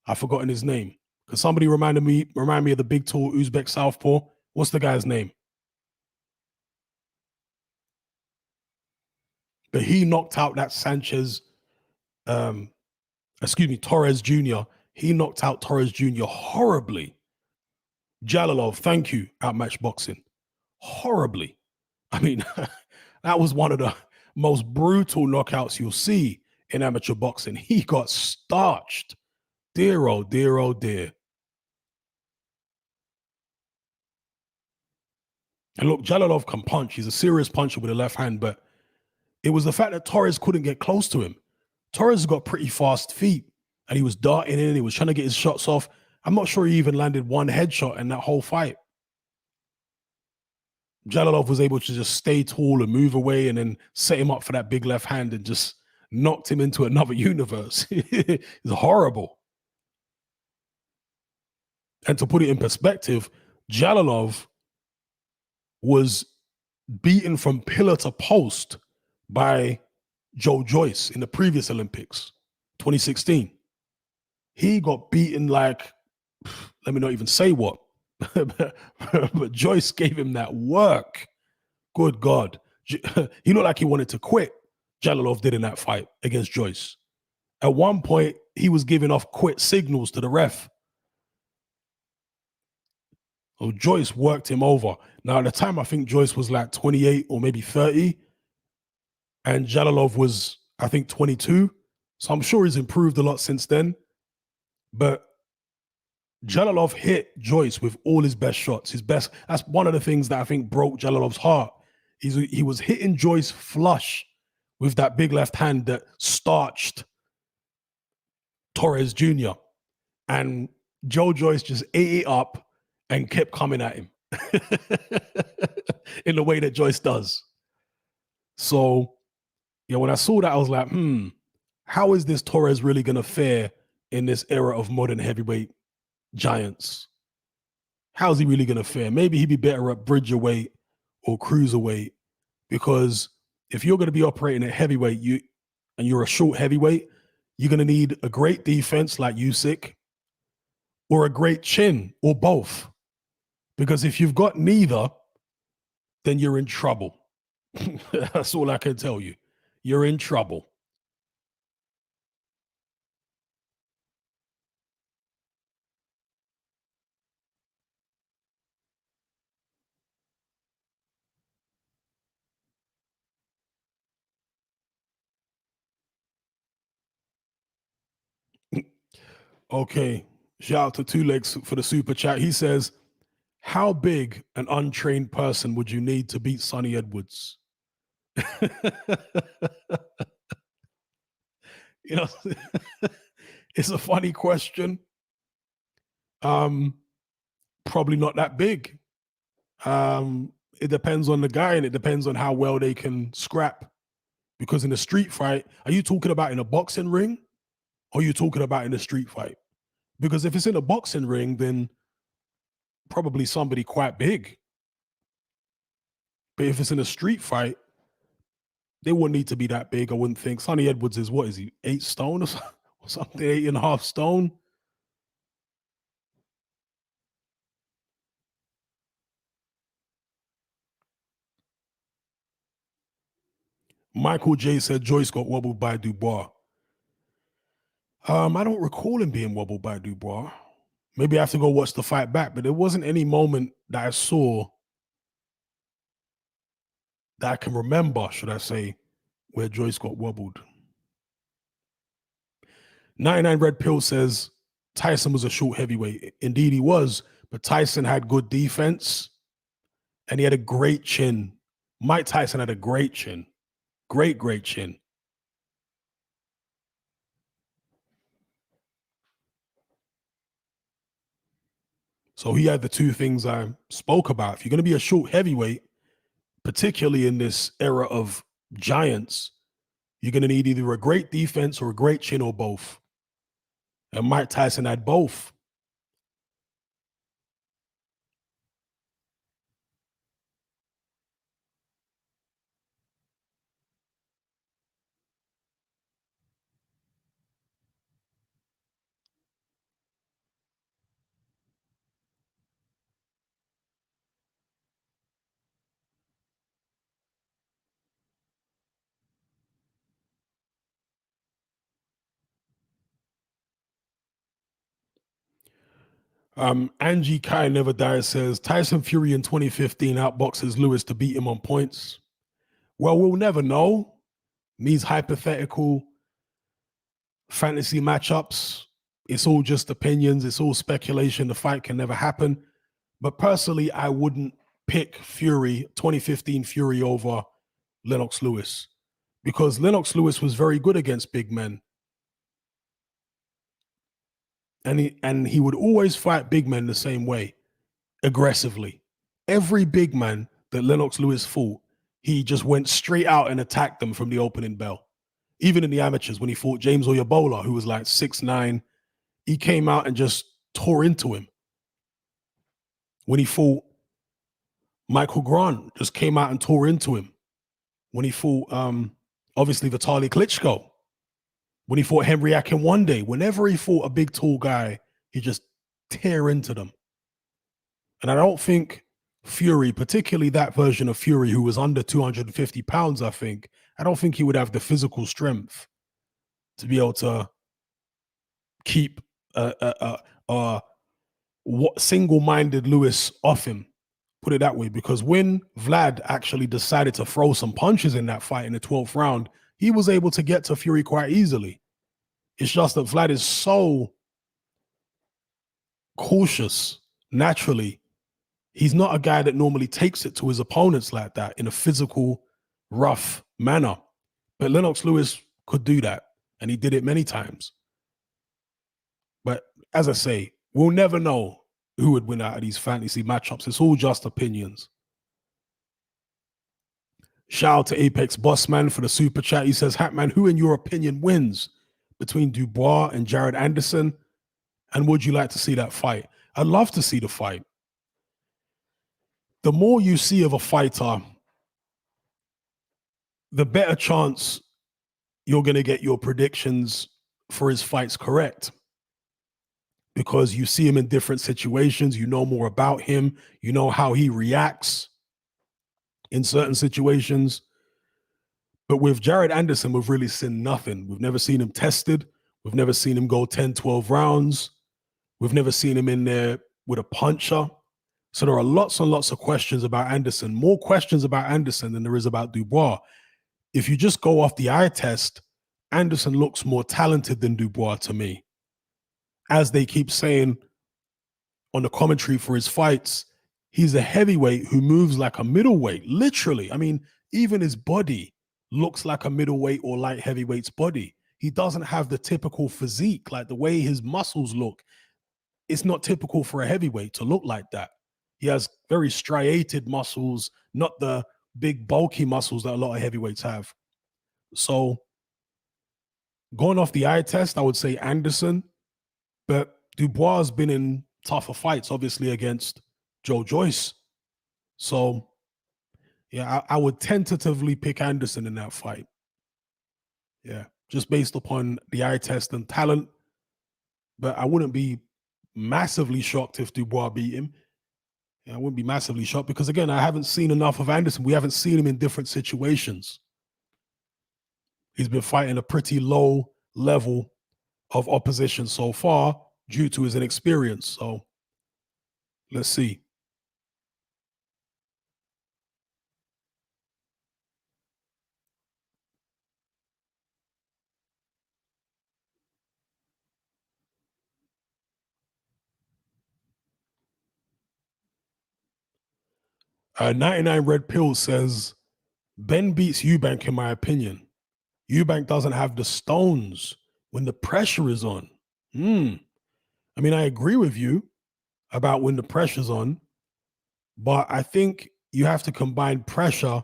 Speaker 1: I've forgotten his name. Because somebody remind me of the big tall Uzbek southpaw. What's the guy's name? But he knocked out that Torrez Jr. He knocked out Torrez Jr. horribly. Jalalov, thank you, Outmatch Boxing. Horribly. I mean, that was one of the most brutal knockouts you'll see in amateur boxing. He got starched. Dear, oh, dear, oh, dear. And look, Jalalov can punch. He's a serious puncher with a left hand, but it was the fact that Torres couldn't get close to him. Torres got pretty fast feet, and he was darting in. He was trying to get his shots off. I'm not sure he even landed one headshot in that whole fight. Jalalov was able to just stay tall and move away and then set him up for that big left hand and just knocked him into another universe. It's horrible. And to put it in perspective, Jalalov was beaten from pillar to post by Joe Joyce in the previous Olympics, 2016. He got beaten like, let me not even say what, but Joyce gave him that work. Good God. He looked like he wanted to quit. Jalalov did in that fight against Joyce. At one point, he was giving off quit signals to the ref. So Joyce worked him over. Now, at the time, I think Joyce was like 28 or maybe 30. And Jalalov was, I think, 22. So I'm sure he's improved a lot since then. But Jalilov hit Joyce with all his best shots. His best. That's one of the things that I think broke Jalilov's heart. He was hitting Joyce flush with that big left hand that starched Torrez Jr. And Joe Joyce just ate it up and kept coming at him in the way that Joyce does. So, yeah, when I saw that, I was like, how is this Torrez really going to fare in this era of modern heavyweight giants? How's he really going to fare? Maybe he'd be better at bridgerweight or cruiserweight, because if you're going to be operating at heavyweight, you're a short heavyweight, you're going to need a great defense like Usyk or a great chin or both. Because if you've got neither, then you're in trouble. That's all I can tell you. You're in trouble. Okay. Shout out to Two Legs for the super chat. He says, how big an untrained person would you need to beat Sonny Edwards? You know, it's a funny question. Probably not that big. It depends on the guy, and it depends on how well they can scrap. Because in a street fight, are you talking about in a boxing ring, or are you talking about in a street fight? Because if it's in a boxing ring, then probably somebody quite big. But if it's in a street fight, they wouldn't need to be that big, I wouldn't think. Sonny Edwards is, what is he, 8 stone or something, 8.5 stone? Michael J said Joyce got wobbled by Dubois. I don't recall him being wobbled by Dubois. Maybe I have to go watch the fight back, but there wasn't any moment that I saw that I can remember, should I say, where Joyce got wobbled. 99 Red Pill says Tyson was a short heavyweight. Indeed he was, but Tyson had good defense and he had a great chin. Mike Tyson had a great chin. Great chin. So he had the two things I spoke about. If you're going to be a short heavyweight, particularly in this era of giants, you're going to need either a great defense or a great chin or both. And Mike Tyson had both. Angie Kai Never Dies says Tyson Fury in 2015 outboxes Lewis to beat him on points. Well, we'll never know. These hypothetical fantasy matchups, it's all just opinions. It's all speculation. The fight can never happen. But personally, I wouldn't pick 2015 Fury over Lennox Lewis, because Lennox Lewis was very good against big men. And he would always fight big men the same way, aggressively. Every big man that Lennox Lewis fought, he just went straight out and attacked them from the opening bell. Even in the amateurs, when he fought James Oyabola, who was like 6'9", he came out and just tore into him. When he fought Michael Grant, just came out and tore into him. When he fought, obviously, Vitaly Klitschko. When he fought Henry Akin one day, whenever he fought a big, tall guy, he just tear into them. And I don't think Fury, particularly that version of Fury who was under 250 pounds, I don't think he would have the physical strength to be able to keep single-minded Lewis off him, put it that way. Because when Vlad actually decided to throw some punches in that fight in the 12th round, he was able to get to Fury quite easily. It's just that Vlad is so cautious naturally. He's not a guy that normally takes it to his opponents like that in a physical, rough manner. But Lennox Lewis could do that, and he did it many times. But as I say, we'll never know who would win out of these fantasy matchups. It's all just opinions. Shout out to Apex Bossman for the super chat. He says, Hatman, who in your opinion wins between Dubois and Jared Anderson? And would you like to see that fight? I'd love to see the fight. The more you see of a fighter, the better chance you're going to get your predictions for his fights correct. Because you see him in different situations, you know more about him, you know how he reacts in certain situations. But with Jared Anderson, we've really seen nothing. We've never seen him tested. We've never seen him go 10, 12 rounds. We've never seen him in there with a puncher. So there are lots and lots of questions about Anderson, more questions about Anderson than there is about Dubois. If you just go off the eye test, Anderson looks more talented than Dubois to me. As they keep saying on the commentary for his fights, he's a heavyweight who moves like a middleweight, literally. I mean, even his body looks like a middleweight or light heavyweight's body. He doesn't have the typical physique, like the way his muscles look. It's not typical for a heavyweight to look like that. He has very striated muscles, not the big bulky muscles that a lot of heavyweights have. So going off the eye test, I would say Anderson, but Dubois has been in tougher fights, obviously, against Joe Joyce. So, yeah, I would tentatively pick Anderson in that fight. Yeah, just based upon the eye test and talent. But I wouldn't be massively shocked if Dubois beat him. Yeah, I wouldn't be massively shocked because, again, I haven't seen enough of Anderson. We haven't seen him in different situations. He's been fighting a pretty low level of opposition so far due to his inexperience. So let's see. Uh, 99 Red Pill says, Ben beats Eubank in my opinion. Eubank doesn't have the stones when the pressure is on. I mean, I agree with you about when the pressure's on, but I think you have to combine pressure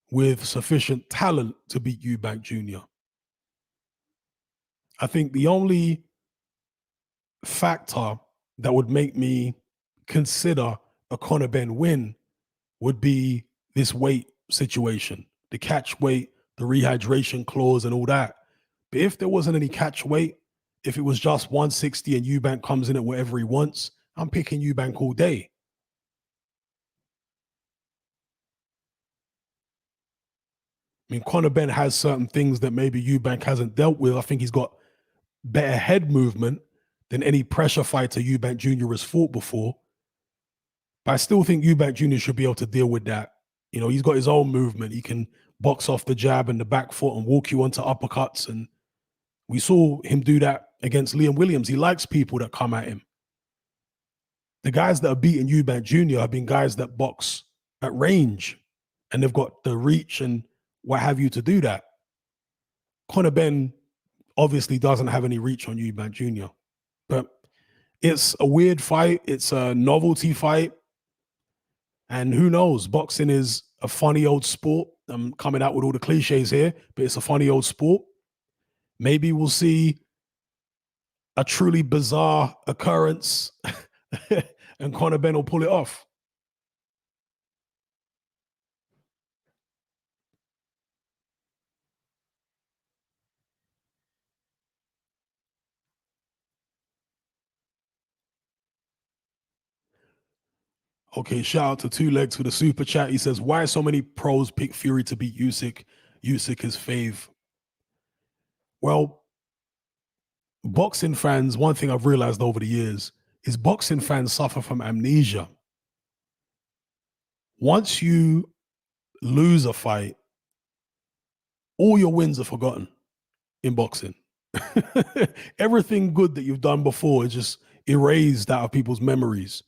Speaker 1: with sufficient talent to beat Eubank Jr. I think the only factor that would make me consider a Conor Ben win would be this weight situation, the catch weight, the rehydration clause, and all that. But if there wasn't any catch weight, if it was just 160 and Eubank comes in at whatever he wants, I'm picking Eubank all day. I mean, Conor Ben has certain things that maybe Eubank hasn't dealt with. I think he's got better head movement than any pressure fighter Eubank Jr. has fought before. But I still think Eubank Jr. should be able to deal with that. You know, he's got his own movement. He can box off the jab and the back foot and walk you onto uppercuts. And we saw him do that against Liam Williams. He likes people that come at him. The guys that are beating Eubank Jr. have been guys that box at range, and they've got the reach and what have you to do that. Conor Ben obviously doesn't have any reach on Eubank Jr. But it's a weird fight. It's a novelty fight. And who knows? Boxing is a funny old sport. I'm coming out with all the cliches here, but it's a funny old sport. Maybe we'll see a truly bizarre occurrence and Conor Ben will pull it off. Okay, shout out to Two Legs for the super chat. He says, why so many pros pick Fury to beat Usyk? Usyk is fave. Well, boxing fans, one thing I've realized over the years is boxing fans suffer from amnesia. Once you lose a fight, all your wins are forgotten in boxing. Everything good that you've done before is just erased out of people's memories.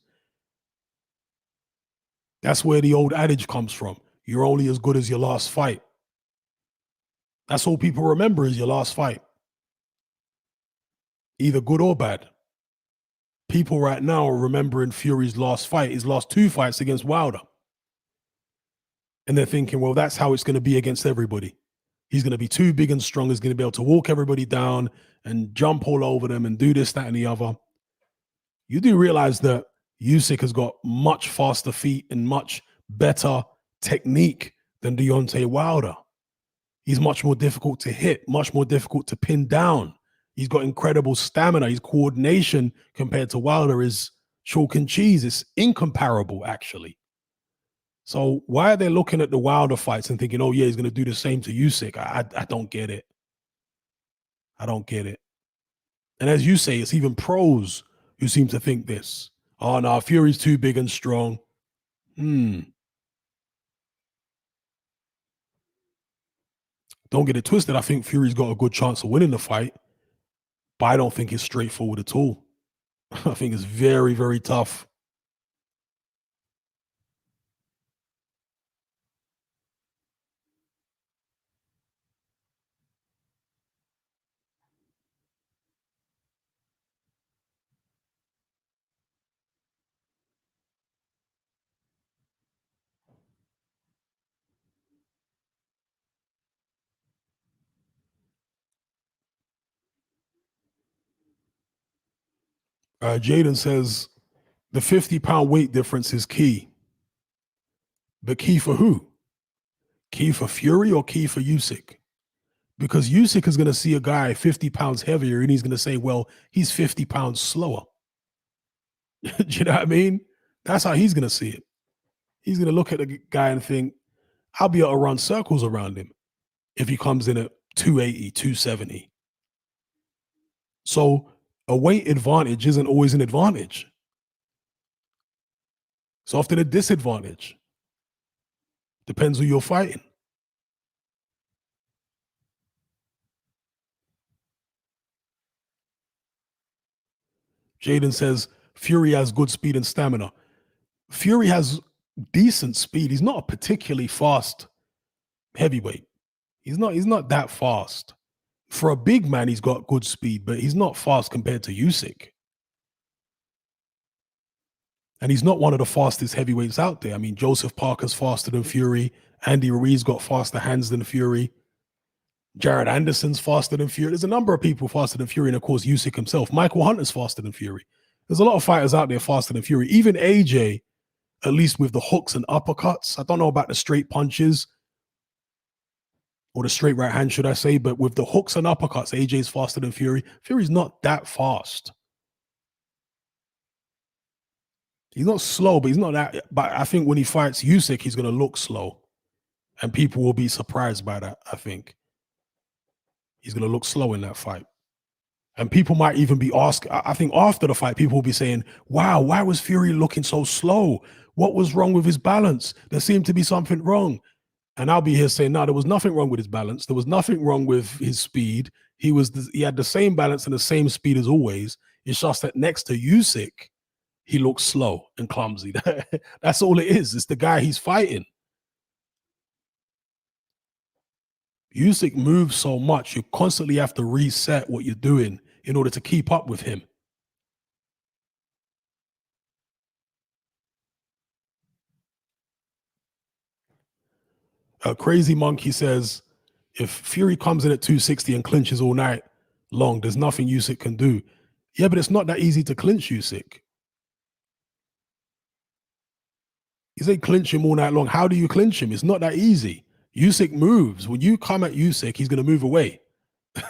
Speaker 1: That's where the old adage comes from. You're only as good as your last fight. That's all people remember is your last fight, either good or bad. People right now are remembering Fury's last fight, his last 2 fights against Wilder. And they're thinking, well, that's how it's going to be against everybody. He's going to be too big and strong. He's going to be able to walk everybody down and jump all over them and do this, that, and the other. You do realize that Usyk has got much faster feet and much better technique than Deontay Wilder. He's much more difficult to hit, much more difficult to pin down. He's got incredible stamina. His coordination compared to Wilder is chalk and cheese. It's incomparable, actually. So why are they looking at the Wilder fights and thinking, oh, yeah, he's going to do the same to Usyk? I don't get it. I don't get it. And as you say, it's even pros who seem to think this. Oh, no, Fury's too big and strong. Don't get it twisted. I think Fury's got a good chance of winning the fight, but I don't think it's straightforward at all. I think it's very, very tough. Jaden says the 50-pound weight difference is key. But key for who? Key for Fury or key for Usyk? Because Usyk is going to see a guy 50 pounds heavier and he's going to say, well, he's 50 pounds slower. Do you know what I mean? That's how he's going to see it. He's going to look at the guy and think, I'll be able to run circles around him if he comes in at 280, 270. So a weight advantage isn't always an advantage. It's often a disadvantage. Depends who you're fighting. Jaden says, Fury has good speed and stamina. Fury has decent speed. He's not a particularly fast heavyweight. He's not that fast. For a big man, he's got good speed, but he's not fast compared to Usyk. And he's not one of the fastest heavyweights out there. I mean, Joseph Parker's faster than Fury. Andy Ruiz got faster hands than Fury. Jared Anderson's faster than Fury. There's a number of people faster than Fury, and of course, Usyk himself. Michael Hunter's faster than Fury. There's a lot of fighters out there faster than Fury. Even AJ, at least with the hooks and uppercuts. I don't know about the straight punches or the straight right hand, should I say, but with the hooks and uppercuts, AJ's faster than Fury. Fury's not that fast. He's not slow, but he's not that. But I think when he fights Usyk, he's going to look slow. And people will be surprised by that, I think. He's going to look slow in that fight. And people might even be asking, I think after the fight, people will be saying, wow, why was Fury looking so slow? What was wrong with his balance? There seemed to be something wrong. And I'll be here saying, no, there was nothing wrong with his balance. There was nothing wrong with his speed. He had the same balance and the same speed as always. It's just that next to Usyk, he looks slow and clumsy. That's all it is. It's the guy he's fighting. Usyk moves so much, you constantly have to reset what you're doing in order to keep up with him. Crazy Monkey says, if Fury comes in at 260 and clinches all night long, there's nothing Usyk can do. Yeah, but it's not that easy to clinch Usyk. You say clinch him all night long. How do you clinch him? It's not that easy. Usyk moves. When you come at Usyk, he's going to move away.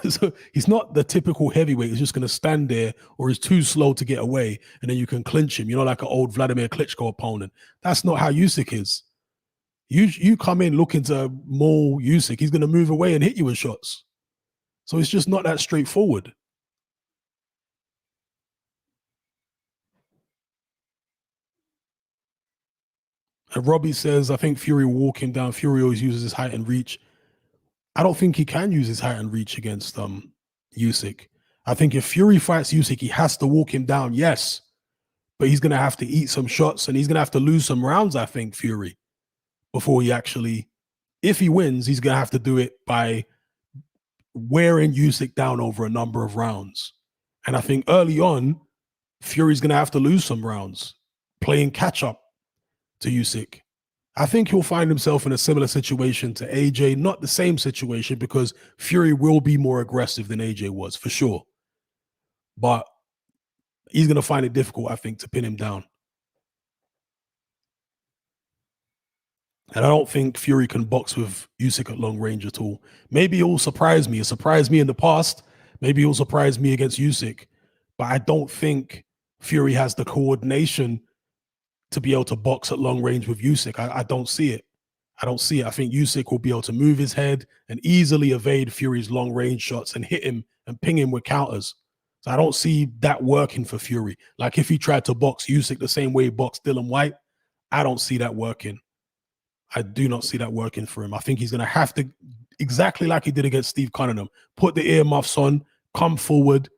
Speaker 1: So he's not the typical heavyweight who's just going to stand there or is too slow to get away, and then you can clinch him, like an old Vladimir Klitschko opponent. That's not how Usyk is. You come in looking to maul Usyk, he's going to move away and hit you with shots. So it's just not that straightforward. And Robbie says, I think Fury will walk him down. Fury always uses his height and reach. I don't think he can use his height and reach against Usyk. I think if Fury fights Usyk, he has to walk him down, yes. But he's going to have to eat some shots and he's going to have to lose some rounds, I think, Fury, before he actually, if he wins, he's going to have to do it by wearing Usyk down over a number of rounds. And I think early on, Fury's going to have to lose some rounds, playing catch up to Usyk. I think he'll find himself in a similar situation to AJ, not the same situation because Fury will be more aggressive than AJ was, for sure. But he's going to find it difficult, I think, to pin him down. And I don't think Fury can box with Usyk at long range at all. Maybe he'll surprise me. It surprised me in the past. Maybe he'll surprise me against Usyk. But I don't think Fury has the coordination to be able to box at long range with Usyk. I don't see it. I don't see it. I think Usyk will be able to move his head and easily evade Fury's long range shots and hit him and ping him with counters. So I don't see that working for Fury. Like if he tried to box Usyk the same way he boxed Dillian Whyte, I don't see that working. I do not see that working for him. I think he's going to have to, exactly like he did against Steve Cunningham, put the earmuffs on, come forward,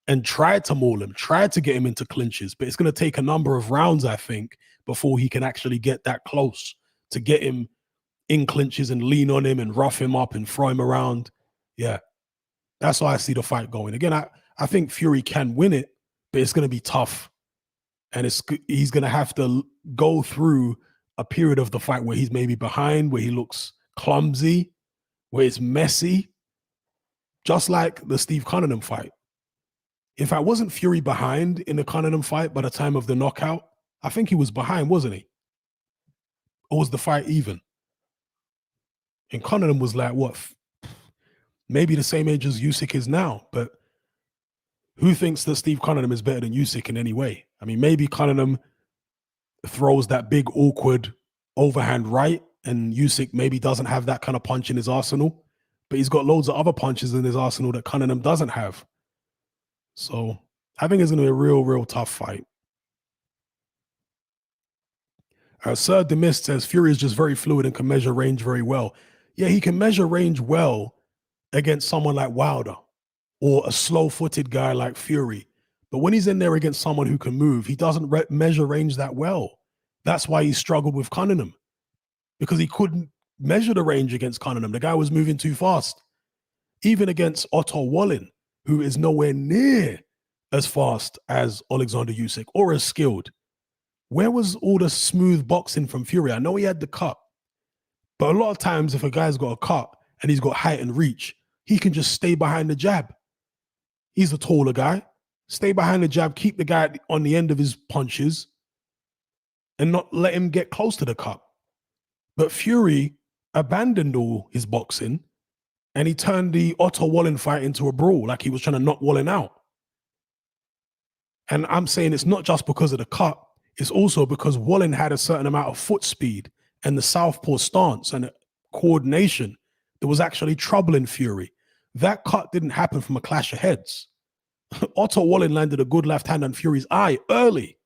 Speaker 1: and try to maul him, try to get him into clinches. But it's going to take a number of rounds, I think, before he can actually get that close to get him in clinches and lean on him and rough him up and throw him around. Yeah, that's how I see the fight going. Again, I think Fury can win it, but it's going to be tough. And he's going to have to go through a period of the fight where he's maybe behind, where he looks clumsy, where it's messy, just like the Steve Cunningham fight. If I wasn't Fury behind in the Cunningham fight by the time of the knockout, I think he was behind, wasn't he? Or was the fight even? And Cunningham was like, what, maybe the same age as Usyk is now, but who thinks that Steve Cunningham is better than Usyk in any way? I mean, maybe Cunningham throws that big, awkward overhand right, and Usyk maybe doesn't have that kind of punch in his arsenal, but he's got loads of other punches in his arsenal that Cunningham doesn't have. So I think it's going to be a real, real tough fight. Sir Demist says Fury is just very fluid and can measure range very well. Yeah, he can measure range well against someone like Wilder or a slow-footed guy like Fury. But when he's in there against someone who can move, he doesn't measure range that well. That's why he struggled with Cunningham, because he couldn't measure the range against Cunningham. The guy was moving too fast. Even against Otto Wallin, who is nowhere near as fast as Alexander Usyk or as skilled. Where was all the smooth boxing from Fury? I know he had the cut, but a lot of times if a guy's got a cut and he's got height and reach, he can just stay behind the jab. He's a taller guy. Stay behind the jab, keep the guy on the end of his punches and not let him get close to the cut. But Fury abandoned all his boxing and he turned the Otto Wallin fight into a brawl, like he was trying to knock Wallin out. And I'm saying it's not just because of the cut, it's also because Wallin had a certain amount of foot speed and the southpaw stance and coordination that was actually troubling Fury. That cut didn't happen from a clash of heads. Otto Wallin landed a good left hand on Fury's eye early.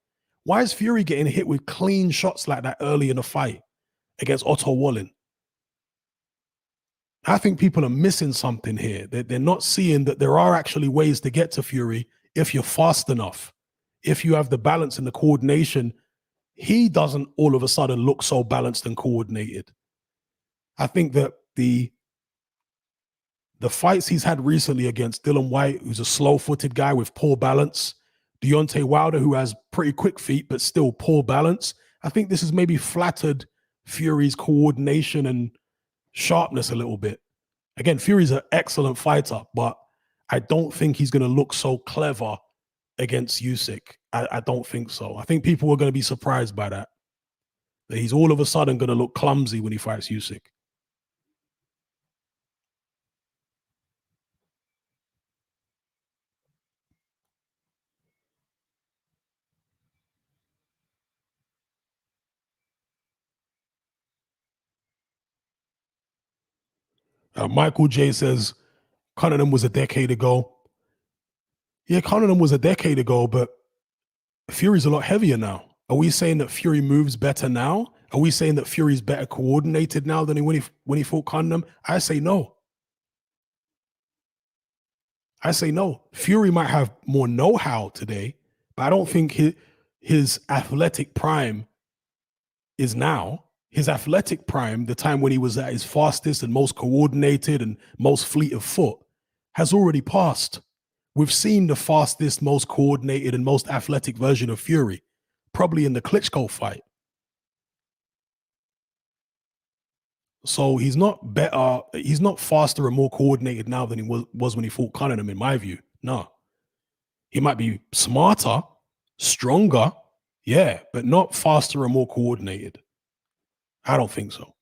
Speaker 1: Why is Fury getting hit with clean shots like that early in the fight against Otto Wallin? I think people are missing something here. They're not seeing that there are actually ways to get to Fury if you're fast enough, if you have the balance and the coordination. He doesn't all of a sudden look so balanced and coordinated. I think that the fights he's had recently against Dillian Whyte, who's a slow-footed guy with poor balance, Deontay Wilder, who has pretty quick feet but still poor balance, I think this has maybe flattered Fury's coordination and sharpness a little bit. Again, Fury's an excellent fighter, but I don't think he's going to look so clever against Usyk. I don't think so. I think people are going to be surprised by that he's all of a sudden going to look clumsy when he fights Usyk. Michael J says, Cunningham was a decade ago. Yeah, Cunningham was a decade ago, but Fury's a lot heavier now. Are we saying that Fury moves better now? Are we saying that Fury's better coordinated now than when he fought Cunningham? I say no. I say no. Fury might have more know-how today, but I don't think his athletic prime is now. His athletic prime, the time when he was at his fastest and most coordinated and most fleet of foot, has already passed. We've seen the fastest, most coordinated, and most athletic version of Fury, probably in the Klitschko fight. So he's not better, he's not faster and more coordinated now than he was when he fought Cunningham, in my view. No. He might be smarter, stronger, yeah, but not faster and more coordinated. I don't think so.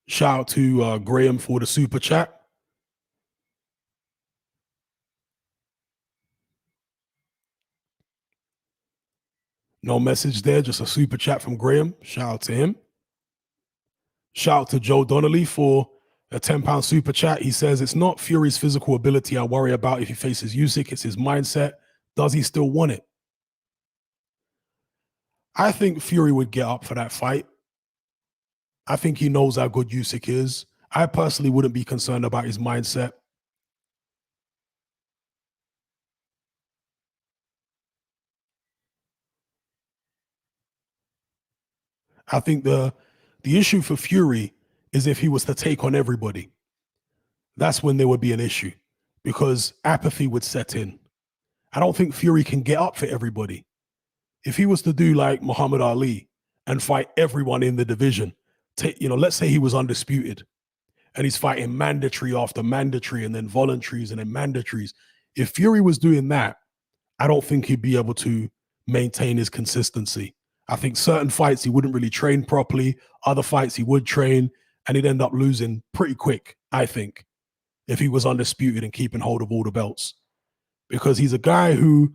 Speaker 1: Shout out to Graham for the super chat. No message there, just a super chat from Graham. Shout out to him. Shout out to Joe Donnelly for a £10 super chat. He says, it's not Fury's physical ability I worry about if he faces Usyk, it's his mindset. Does he still want it? I think Fury would get up for that fight. I think he knows how good Usyk is. I personally wouldn't be concerned about his mindset. I think the issue for Fury is if he was to take on everybody. That's when there would be an issue because apathy would set in. I don't think Fury can get up for everybody. If he was to do like Muhammad Ali and fight everyone in the division, let's say he was undisputed and he's fighting mandatory after mandatory and then voluntaries and then mandatories. If Fury was doing that, I don't think he'd be able to maintain his consistency. I think certain fights he wouldn't really train properly. Other fights he would train and he'd end up losing pretty quick, I think, if he was undisputed and keeping hold of all the belts. Because he's a guy who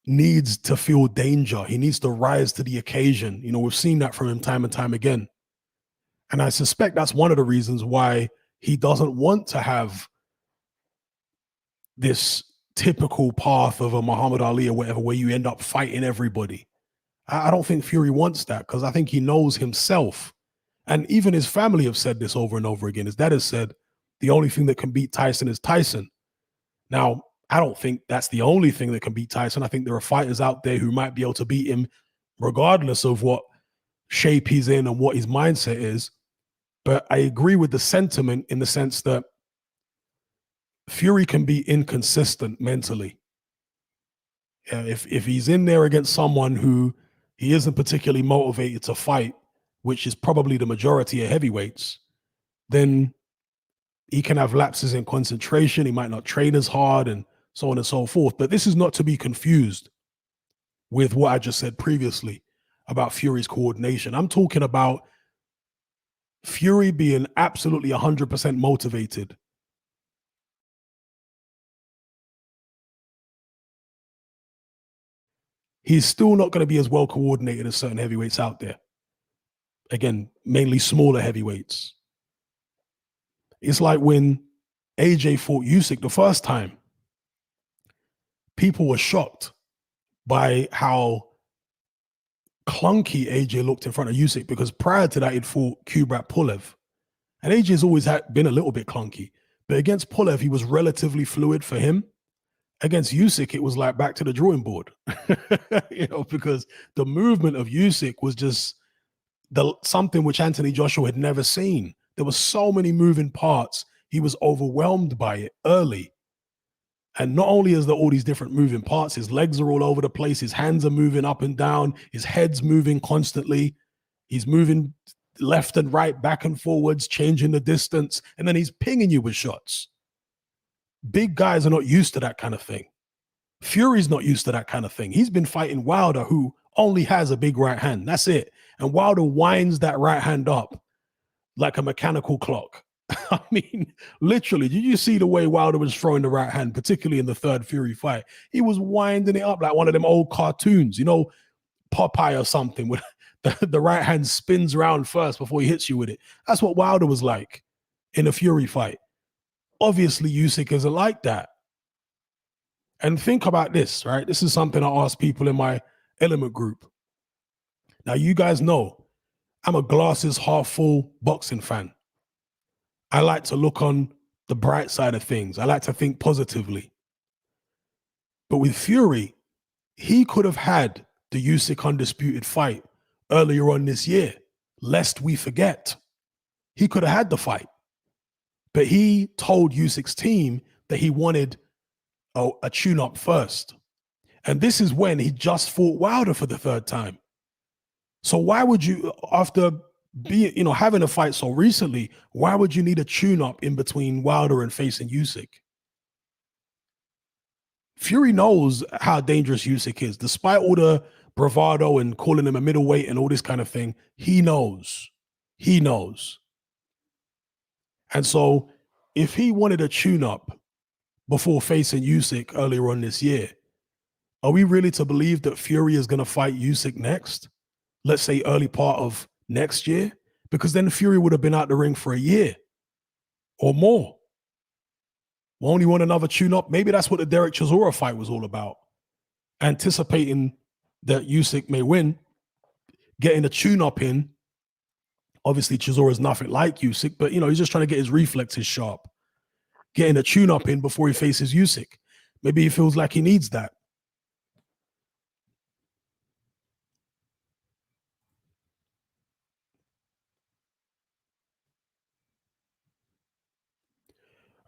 Speaker 1: needs to feel danger. He needs to rise to the occasion. We've seen that from him time and time again. And I suspect that's one of the reasons why he doesn't want to have this typical path of a Muhammad Ali or whatever, where you end up fighting everybody. I don't think Fury wants that because I think he knows himself. And even his family have said this over and over again. His dad has said the only thing that can beat Tyson is Tyson. Now, I don't think that's the only thing that can beat Tyson. I think there are fighters out there who might be able to beat him regardless of what shape he's in and what his mindset is. But I agree with the sentiment in the sense that Fury can be inconsistent mentally. If he's in there against someone who he isn't particularly motivated to fight, which is probably the majority of heavyweights, then he can have lapses in concentration. He might not train as hard and so on and so forth. But this is not to be confused with what I just said previously about Fury's coordination. I'm talking about Fury being absolutely 100% motivated. He's still not going to be as well coordinated as certain heavyweights out there. Again, mainly smaller heavyweights. It's like when AJ fought Usyk the first time. People were shocked by how clunky AJ looked in front of Usyk because prior to that, he'd fought Kubrat Pulev. And AJ's always been a little bit clunky. But against Pulev, he was relatively fluid for him. Against Usyk, it was like back to the drawing board, because the movement of Usyk was just something which Anthony Joshua had never seen. There were so many moving parts. He was overwhelmed by it early. And not only is there all these different moving parts, his legs are all over the place. His hands are moving up and down. His head's moving constantly. He's moving left and right, back and forwards, changing the distance. And then he's pinging you with shots. Big guys are not used to that kind of thing. Fury's not used to that kind of thing. He's been fighting Wilder, who only has a big right hand. That's it. And Wilder winds that right hand up like a mechanical clock. I mean, literally, did you see the way Wilder was throwing the right hand, particularly in the third Fury fight? He was winding it up like one of them old cartoons, Popeye or something, where the right hand spins around first before he hits you with it. That's what Wilder was like in a Fury fight. Obviously, Usyk isn't like that. And think about this, right? This is something I ask people in my Element group. Now, you guys know I'm a glasses half full boxing fan. I like to look on the bright side of things. I like to think positively. But with Fury, he could have had the Usyk undisputed fight earlier on this year, lest we forget. He could have had the fight. But he told Usyk's team that he wanted a tune-up first. And this is when he just fought Wilder for the third time. So why would you, after having a fight so recently, why would you need a tune-up in between Wilder and facing Usyk? Fury knows how dangerous Usyk is. Despite all the bravado and calling him a middleweight and all this kind of thing, he knows. He knows. And so if he wanted a tune-up before facing Usyk earlier on this year, are we really to believe that Fury is going to fight Usyk next? Let's say early part of next year? Because then Fury would have been out the ring for a year or more. We only want another tune-up. Maybe that's what the Derek Chisora fight was all about. Anticipating that Usyk may win, getting a tune-up in. Obviously, Chisora's nothing like Usyk, but he's just trying to get his reflexes sharp. Getting a tune-up in before he faces Usyk. Maybe he feels like he needs that.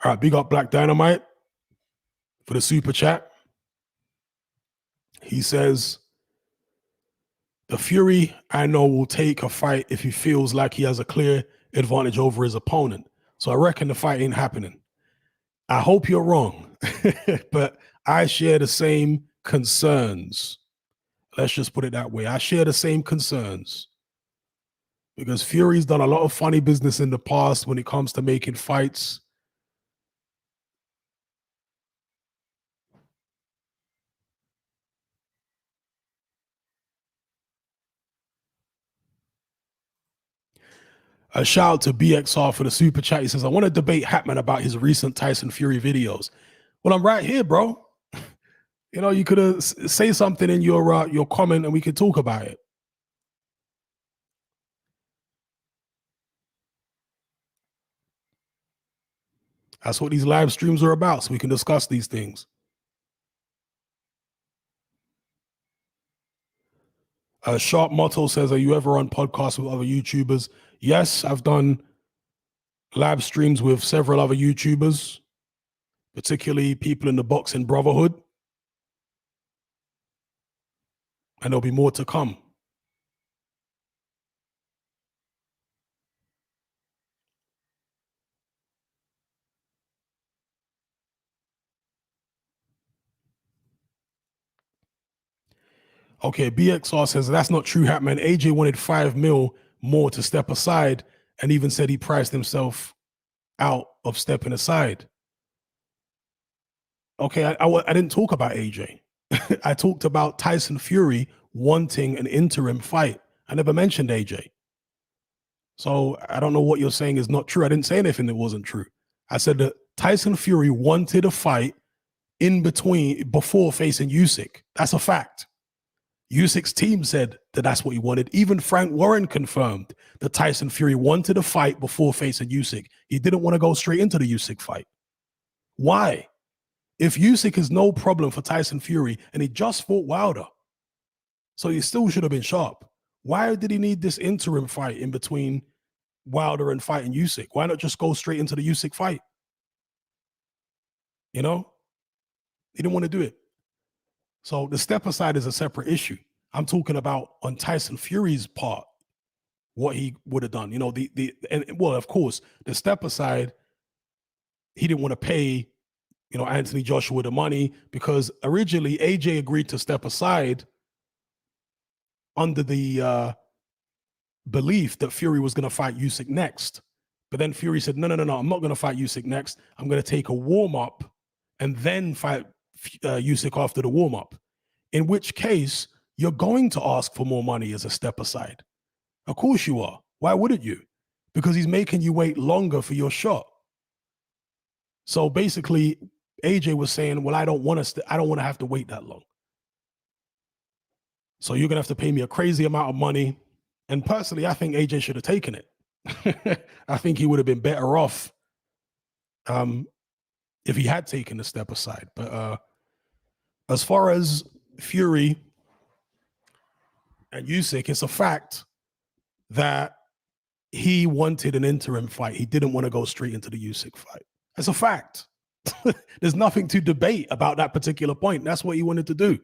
Speaker 1: All right, big up Black Dynamite for the super chat. He says, the Fury I know will take a fight if he feels like he has a clear advantage over his opponent. So I reckon the fight ain't happening. I hope you're wrong, but I share the same concerns. Let's just put it that way. I share the same concerns because Fury's done a lot of funny business in the past when it comes to making fights. A shout out to BXR for the super chat. He says, I want to debate Hatman about his recent Tyson Fury videos. Well, I'm right here, bro. You could say something in your comment and we could talk about it. That's what these live streams are about, so we can discuss these things. Sharp Motto says, are you ever on podcasts with other YouTubers? Yes, I've done live streams with several other YouTubers, particularly people in the boxing brotherhood. And there'll be more to come. Okay, BXR says, that's not true, Hatman. AJ wanted 5 mil more to step aside and even said he priced himself out of stepping aside. Okay, I didn't talk about AJ. I talked about Tyson Fury wanting an interim fight. I never mentioned AJ. So I don't know what you're saying is not true. I didn't say anything that wasn't true. I said that Tyson Fury wanted a fight before facing Usyk. That's a fact. Usyk's team said that that's what he wanted. Even Frank Warren confirmed that Tyson Fury wanted a fight before facing Usyk. He didn't want to go straight into the Usyk fight. Why? If Usyk is no problem for Tyson Fury and he just fought Wilder, so he still should have been sharp. Why did he need this interim fight in between Wilder and fighting Usyk? Why not just go straight into the Usyk fight? He didn't want to do it. So the step aside is a separate issue. I'm talking about on Tyson Fury's part, what he would have done. Of course, the step aside, he didn't want to pay, Anthony Joshua the money because originally AJ agreed to step aside under the belief that Fury was going to fight Usyk next. But then Fury said, no, I'm not going to fight Usyk next. I'm going to take a warm-up and then fight Usyk after the warm-up, in which case you're going to ask for more money as a step aside. Of course you are. Why wouldn't you? Because he's making you wait longer for your shot. So basically, AJ was saying, well, I don't want to have to wait that long. So you're going to have to pay me a crazy amount of money. And personally, I think AJ should have taken it. I think he would have been better off if he had taken a step aside. But as far as Fury and Usyk, it's a fact that he wanted an interim fight. He didn't want to go straight into the Usyk fight. It's a fact. There's nothing to debate about that particular point. That's what he wanted to do.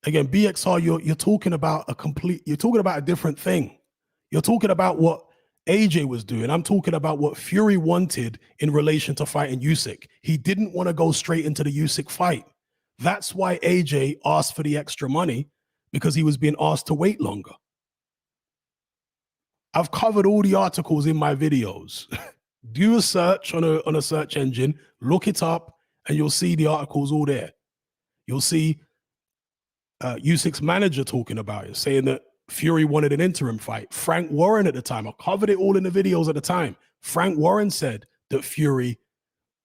Speaker 1: Again, BXR, you're talking about a different thing. You're talking about what AJ was doing. I'm talking about what Fury wanted in relation to fighting Usyk. He didn't want to go straight into the Usyk fight. That's why AJ asked for the extra money, because he was being asked to wait longer. I've covered all the articles in my videos. Do a search on a search engine, look it up, and you'll see the articles all there. You'll see Usyk's manager talking about it, saying that Fury wanted an interim fight. Frank Warren at the time, I covered it all in the videos at the time. Frank Warren said that Fury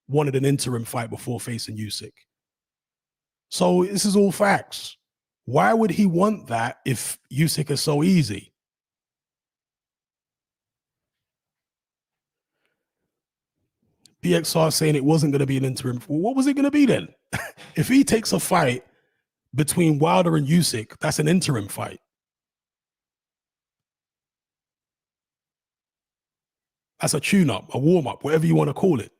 Speaker 1: wanted an interim fight before facing Usyk. So this is all facts. Why would he want that if Usyk is so easy? BXR saying it wasn't going to be an interim. Well, what was it going to be then? If he takes a fight between Wilder and Usyk, that's an interim fight. That's a tune-up, a warm-up, whatever you want to call it.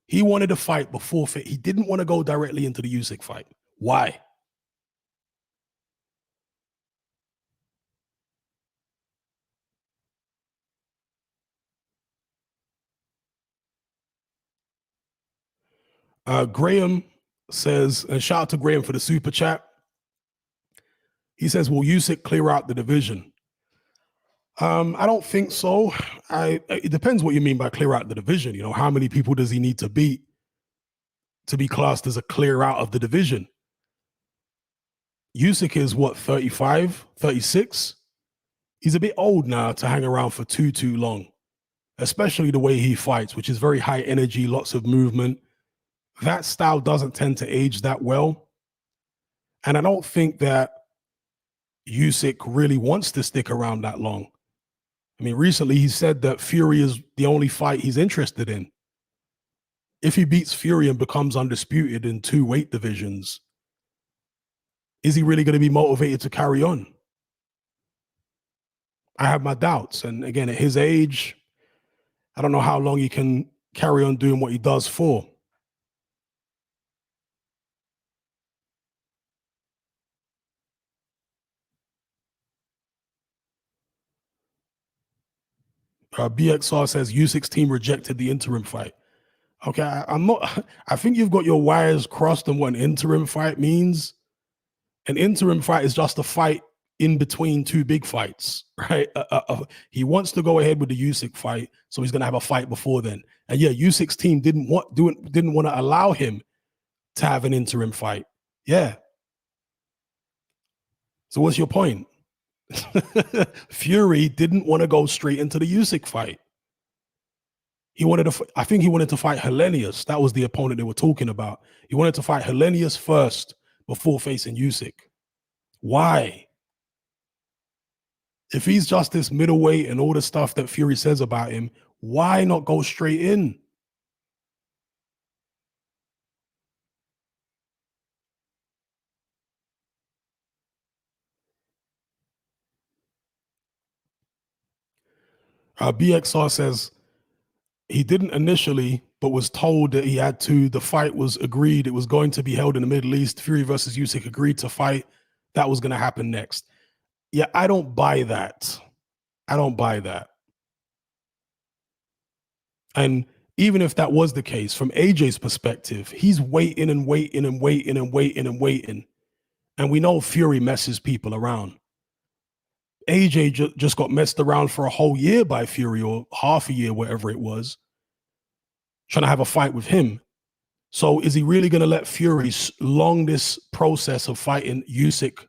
Speaker 1: He wanted a fight before fit. He didn't want to go directly into the Usyk fight. Why? Graham says, and shout out to Graham for the super chat. He says, will Usyk clear out the division? I don't think so. It depends what you mean by clear out the division. You know, how many people does he need to beat to be classed as a clear out of the division? Usyk is what, 35, 36? He's a bit old now to hang around for too long, especially the way he fights, which is very high energy, lots of movement. That style doesn't tend to age that well. And I don't think that Usyk really wants to stick around that long. I mean, recently he said that Fury is the only fight he's interested in. If he beats Fury and becomes undisputed in 2 weight divisions, is he really going to be motivated to carry on? I have my doubts. And again, at his age, I don't know how long he can carry on doing what he does for. BXR says Usyk's team rejected the interim fight. Okay, I'm not. I think you've got your wires crossed on what an interim fight means. An interim fight is just a fight in between 2 big fights, right? He wants to go ahead with the Usyk fight, so he's going to have a fight before then. And yeah, Usyk's team didn't want to allow him to have an interim fight. Yeah. So what's your point? Fury didn't want to go straight into the Usyk fight. I think he wanted to fight Helenius. That was the opponent they were talking about. He wanted to fight Helenius first before facing Usyk. Why? If he's just this middleweight and all the stuff that Fury says about him, why not go straight in? BXR says he didn't initially, but was told that he had to. The fight was agreed. It was going to be held in the Middle East. Fury versus Usyk agreed to fight. That was going to happen next. Yeah, I don't buy that. I don't buy that. And even if that was the case, from AJ's perspective, he's waiting and waiting and waiting and waiting and waiting. And we know Fury messes people around. AJ just got messed around for a whole year by Fury, or half a year, whatever it was, trying to have a fight with him. So is he really going to let Fury long this process of fighting Usyk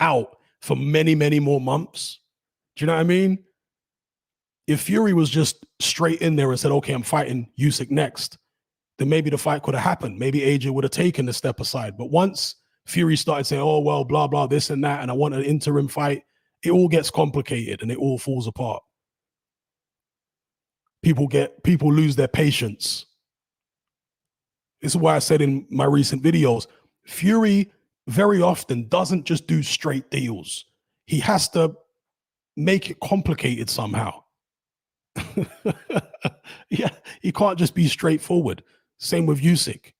Speaker 1: out for many, many more months? Do you know what I mean? If Fury was just straight in there and said, okay, I'm fighting Usyk next, then maybe the fight could have happened. Maybe AJ would have taken a step aside. But once Fury started saying, oh, well, blah, blah, this and that, and I want an interim fight. It all gets complicated and it all falls apart. People lose their patience. This is why I said in my recent videos, Fury very often doesn't just do straight deals. He has to make it complicated somehow. Yeah, he can't just be straightforward. Same with Usyk.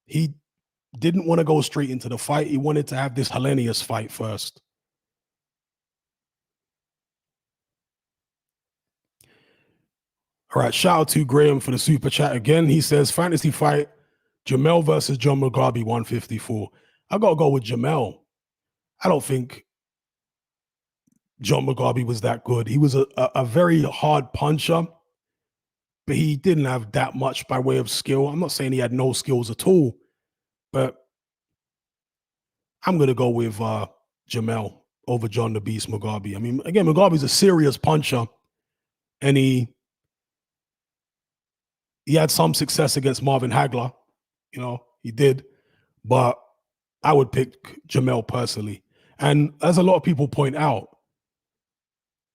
Speaker 1: He didn't want to go straight into the fight. He wanted to have this Hellenius fight first. All right, shout out to Graham for the super chat again. He says, fantasy fight, Jamel versus John Mugabe 154. I got to go with Jamel. I don't think John Mugabe was that good. He was a very hard puncher, but he didn't have that much by way of skill. I'm not saying he had no skills at all, but I'm going to go with Jamel over John the Beast Mugabe. I mean, again, Mugabe's a serious puncher, and he had some success against Marvin Hagler. You know, he did, but I would pick Jamel personally. And as a lot of people point out,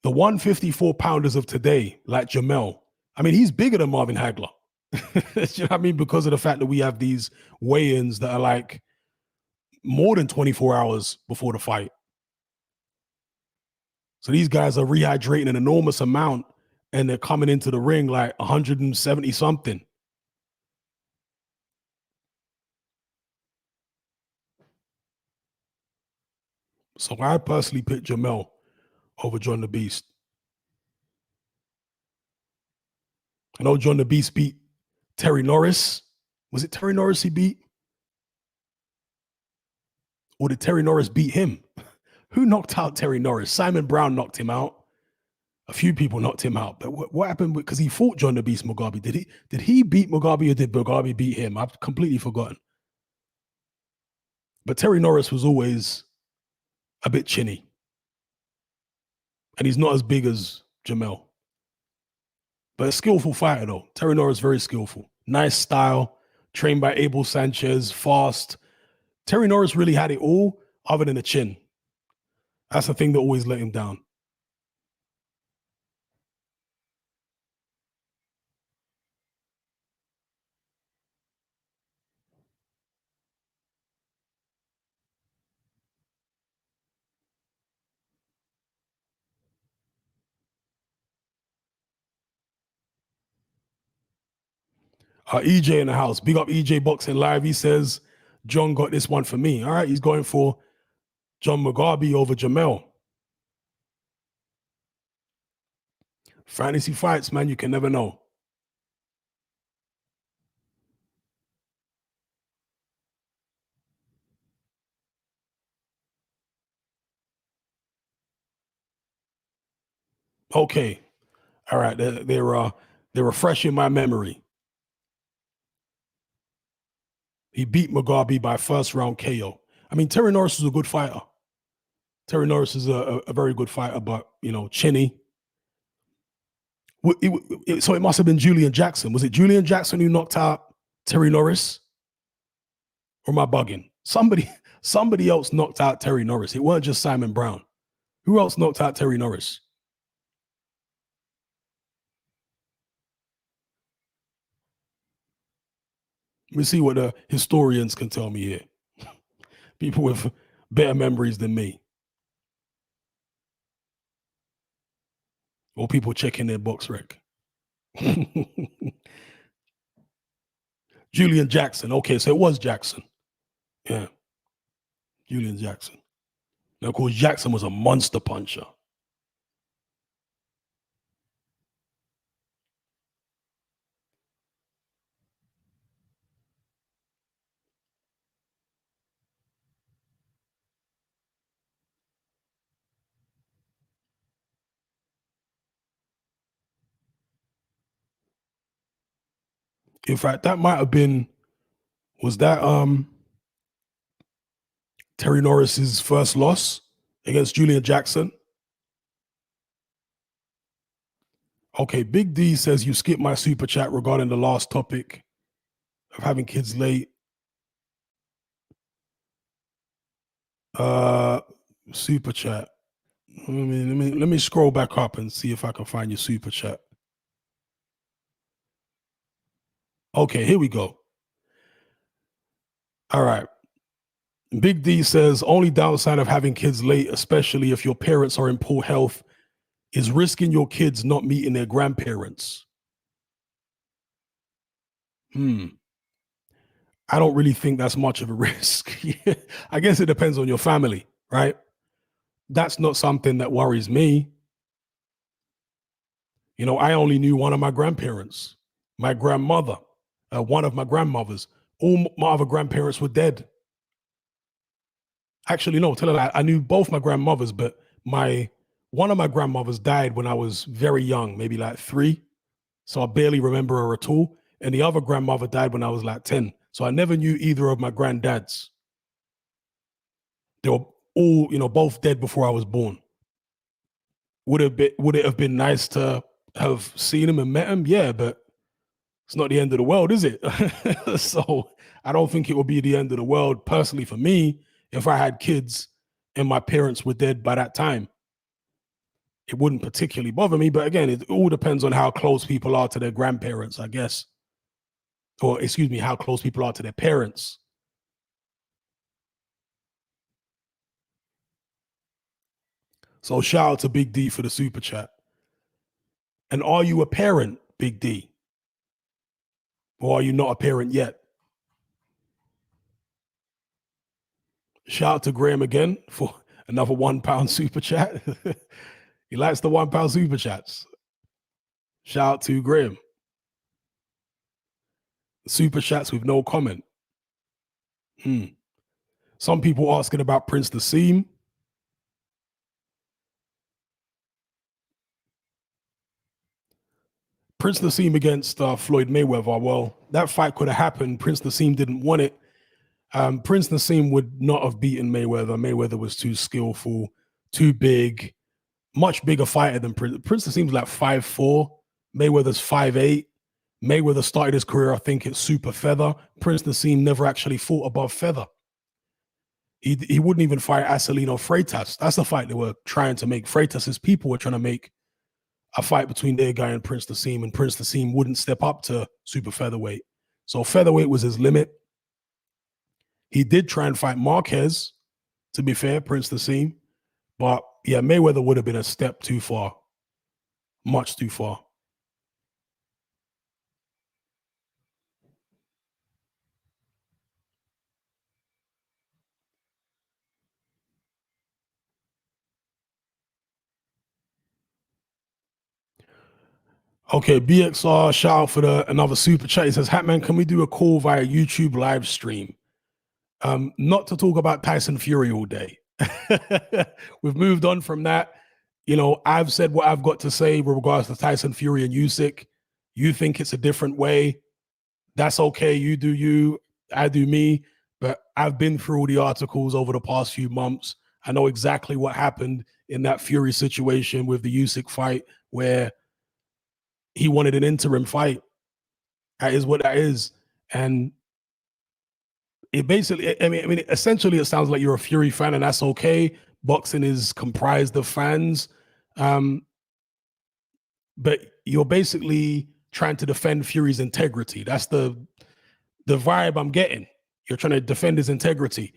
Speaker 1: the 154 pounders of today, like Jamel, I mean, he's bigger than Marvin Hagler. You know what I mean? Because of the fact that we have these weigh-ins that are like more than 24 hours before the fight. So these guys are rehydrating an enormous amount and they're coming into the ring like 170 something. So I personally picked Jamel over John the Beast. I know John the Beast beat Terry Norris. Was it Terry Norris he beat? Or did Terry Norris beat him? Who knocked out Terry Norris? Simon Brown knocked him out. A few people knocked him out. But what happened? Because he fought John the Beast Mugabe. Did he beat Mugabe or did Mugabe beat him? I've completely forgotten. But Terry Norris was always a bit chinny. And he's not as big as Jamel. But a skillful fighter, though. Terry Norris, very skillful. Nice style. Trained by Abel Sanchez. Fast. Terry Norris really had it all other than a chin. That's the thing that always let him down. EJ in the house. Big up EJ Boxing Live. He says, John got this one for me. All right, he's going for John Mugabe over Jamel. Fantasy fights, man, you can never know. Okay. All right. They're refreshing my memory. He beat Mugabe by first round KO. I mean, Terry Norris is a good fighter. Terry Norris is a very good fighter, but, you know, chinny. So it must have been Julian Jackson. Was it Julian Jackson who knocked out Terry Norris? Or am I bugging? Somebody else knocked out Terry Norris. It wasn't just Simon Brown. Who else knocked out Terry Norris? Let me see what the historians can tell me here. People with better memories than me. Or people checking their box rec. Julian Jackson. Okay, so it was Jackson. Yeah. Julian Jackson. Now, of course, Jackson was a monster puncher. In fact, that might have been, was that Terry Norris's first loss against Julian Jackson? Okay, Big D says you skipped my super chat regarding the last topic of having kids late. Super chat. Let me scroll back up and see if I can find your super chat. Okay, here we go. All right. Big D says, only downside of having kids late, especially if your parents are in poor health, is risking your kids not meeting their grandparents. I don't really think that's much of a risk. I guess it depends on your family, right? That's not something that worries me. You know, I only knew one of my grandparents, my grandmother, one of my grandmothers. All my other grandparents were dead. Actually, no, tell her that. I knew both my grandmothers, but one of my grandmothers died when I was very young, maybe like 3. So I barely remember her at all. And the other grandmother died when I was like 10. So I never knew either of my granddads. They were all, both dead before I was born. Would it have been nice to have seen him and met him? Yeah, but it's not the end of the world, is it? So I don't think it would be the end of the world personally for me if I had kids and my parents were dead by that time. It wouldn't particularly bother me, but again, it all depends on how close people are to their grandparents, I guess. Or excuse me, how close people are to their parents. So shout out to Big D for the super chat. And are you a parent, Big D? Or are you not a parent yet? Shout out to Graham again for another £1 super chat. He likes the £1 super chats. Shout out to Graham. Super chats with no comment. Some people asking about Prince Nassim. Prince Nassim against Floyd Mayweather. Well, that fight could have happened. Prince Nassim didn't want it. Prince Nassim would not have beaten Mayweather. Mayweather was too skillful, too big, much bigger fighter than Prince. Prince Nassim's like 5'4". Mayweather's 5'8". Mayweather started his career, I think, at super feather. Prince Nassim never actually fought above feather. He wouldn't even fight Acelino Freitas. That's the fight they were trying to make. Freitas's people were trying to make a fight between their guy and Prince Nassim, and Prince Nassim wouldn't step up to super featherweight. So featherweight was his limit. He did try and fight Marquez, to be fair, Prince Nassim. But yeah, Mayweather would have been a step too far. Much too far. Okay, BXR, shout out for another super chat. He says, Hatman, can we do a call via YouTube live stream? Not to talk about Tyson Fury all day. We've moved on from that. I've said what I've got to say with regards to Tyson Fury and Usyk. You think it's a different way. That's okay. You do you, I do me. But I've been through all the articles over the past few months. I know exactly what happened in that Fury situation with the Usyk fight where he wanted an interim fight. That is what that is. And it basically, essentially, it sounds like you're a Fury fan, and that's okay. Boxing is comprised of fans. But you're basically trying to defend Fury's integrity. That's the vibe I'm getting. You're trying to defend his integrity.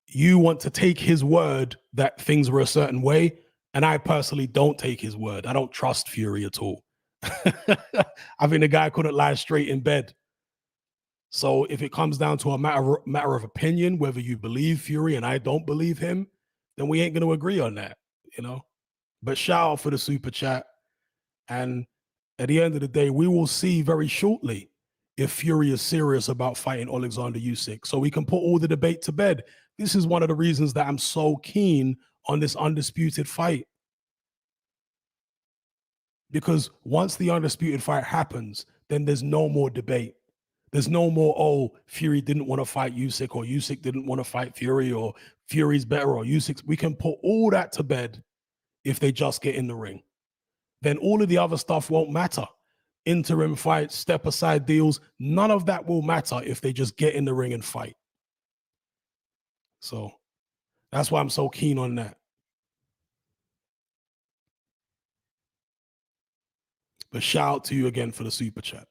Speaker 1: You want to take his word that things were a certain way, and I personally don't take his word. I don't trust Fury at all. I think the guy couldn't lie straight in bed. So if it comes down to a matter of opinion, whether you believe Fury and I don't believe him, then we ain't going to agree on that, But shout out for the super chat. And at the end of the day, we will see very shortly if Fury is serious about fighting Alexander Usyk. So we can put all the debate to bed. This is one of the reasons that I'm so keen on this undisputed fight. Because once the undisputed fight happens, then there's no more debate. There's no more, oh, Fury didn't want to fight Usyk, or Usyk didn't want to fight Fury, or Fury's better, or Usyk. We can put all that to bed if they just get in the ring. Then all of the other stuff won't matter. Interim fights, step aside deals, none of that will matter if they just get in the ring and fight. So That's why I'm so keen on that. But shout out to you again for the super chat.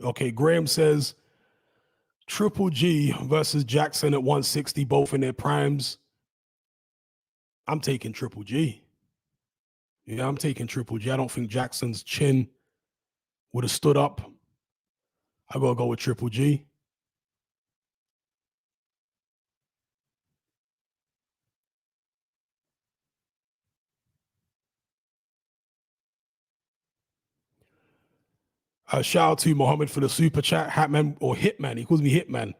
Speaker 1: Okay, Graham says Triple G versus Jackson at 160, both in their primes. I'm taking Triple G. Yeah, I'm taking Triple G. I don't think Jackson's chin would have stood up. I gotta go with Triple G. Shout out to Mohammed for the super chat. Hatman or Hitman. He calls me Hitman.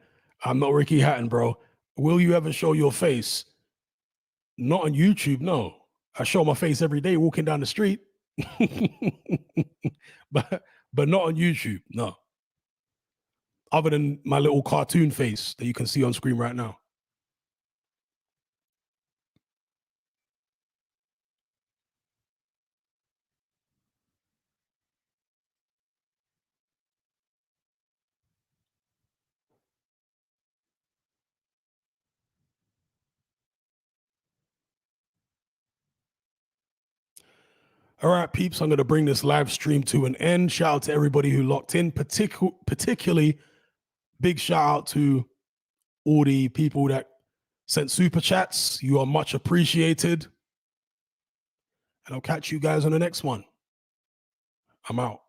Speaker 1: I'm not Ricky Hatton, bro. Will you ever show your face? Not on YouTube, no. I show my face every day walking down the street. but not on YouTube, no. Other than my little cartoon face that you can see on screen right now. All right, peeps, I'm going to bring this live stream to an end. Shout out to everybody who locked in, particularly big shout out to all the people that sent super chats. You are much appreciated. And I'll catch you guys on the next one. I'm out.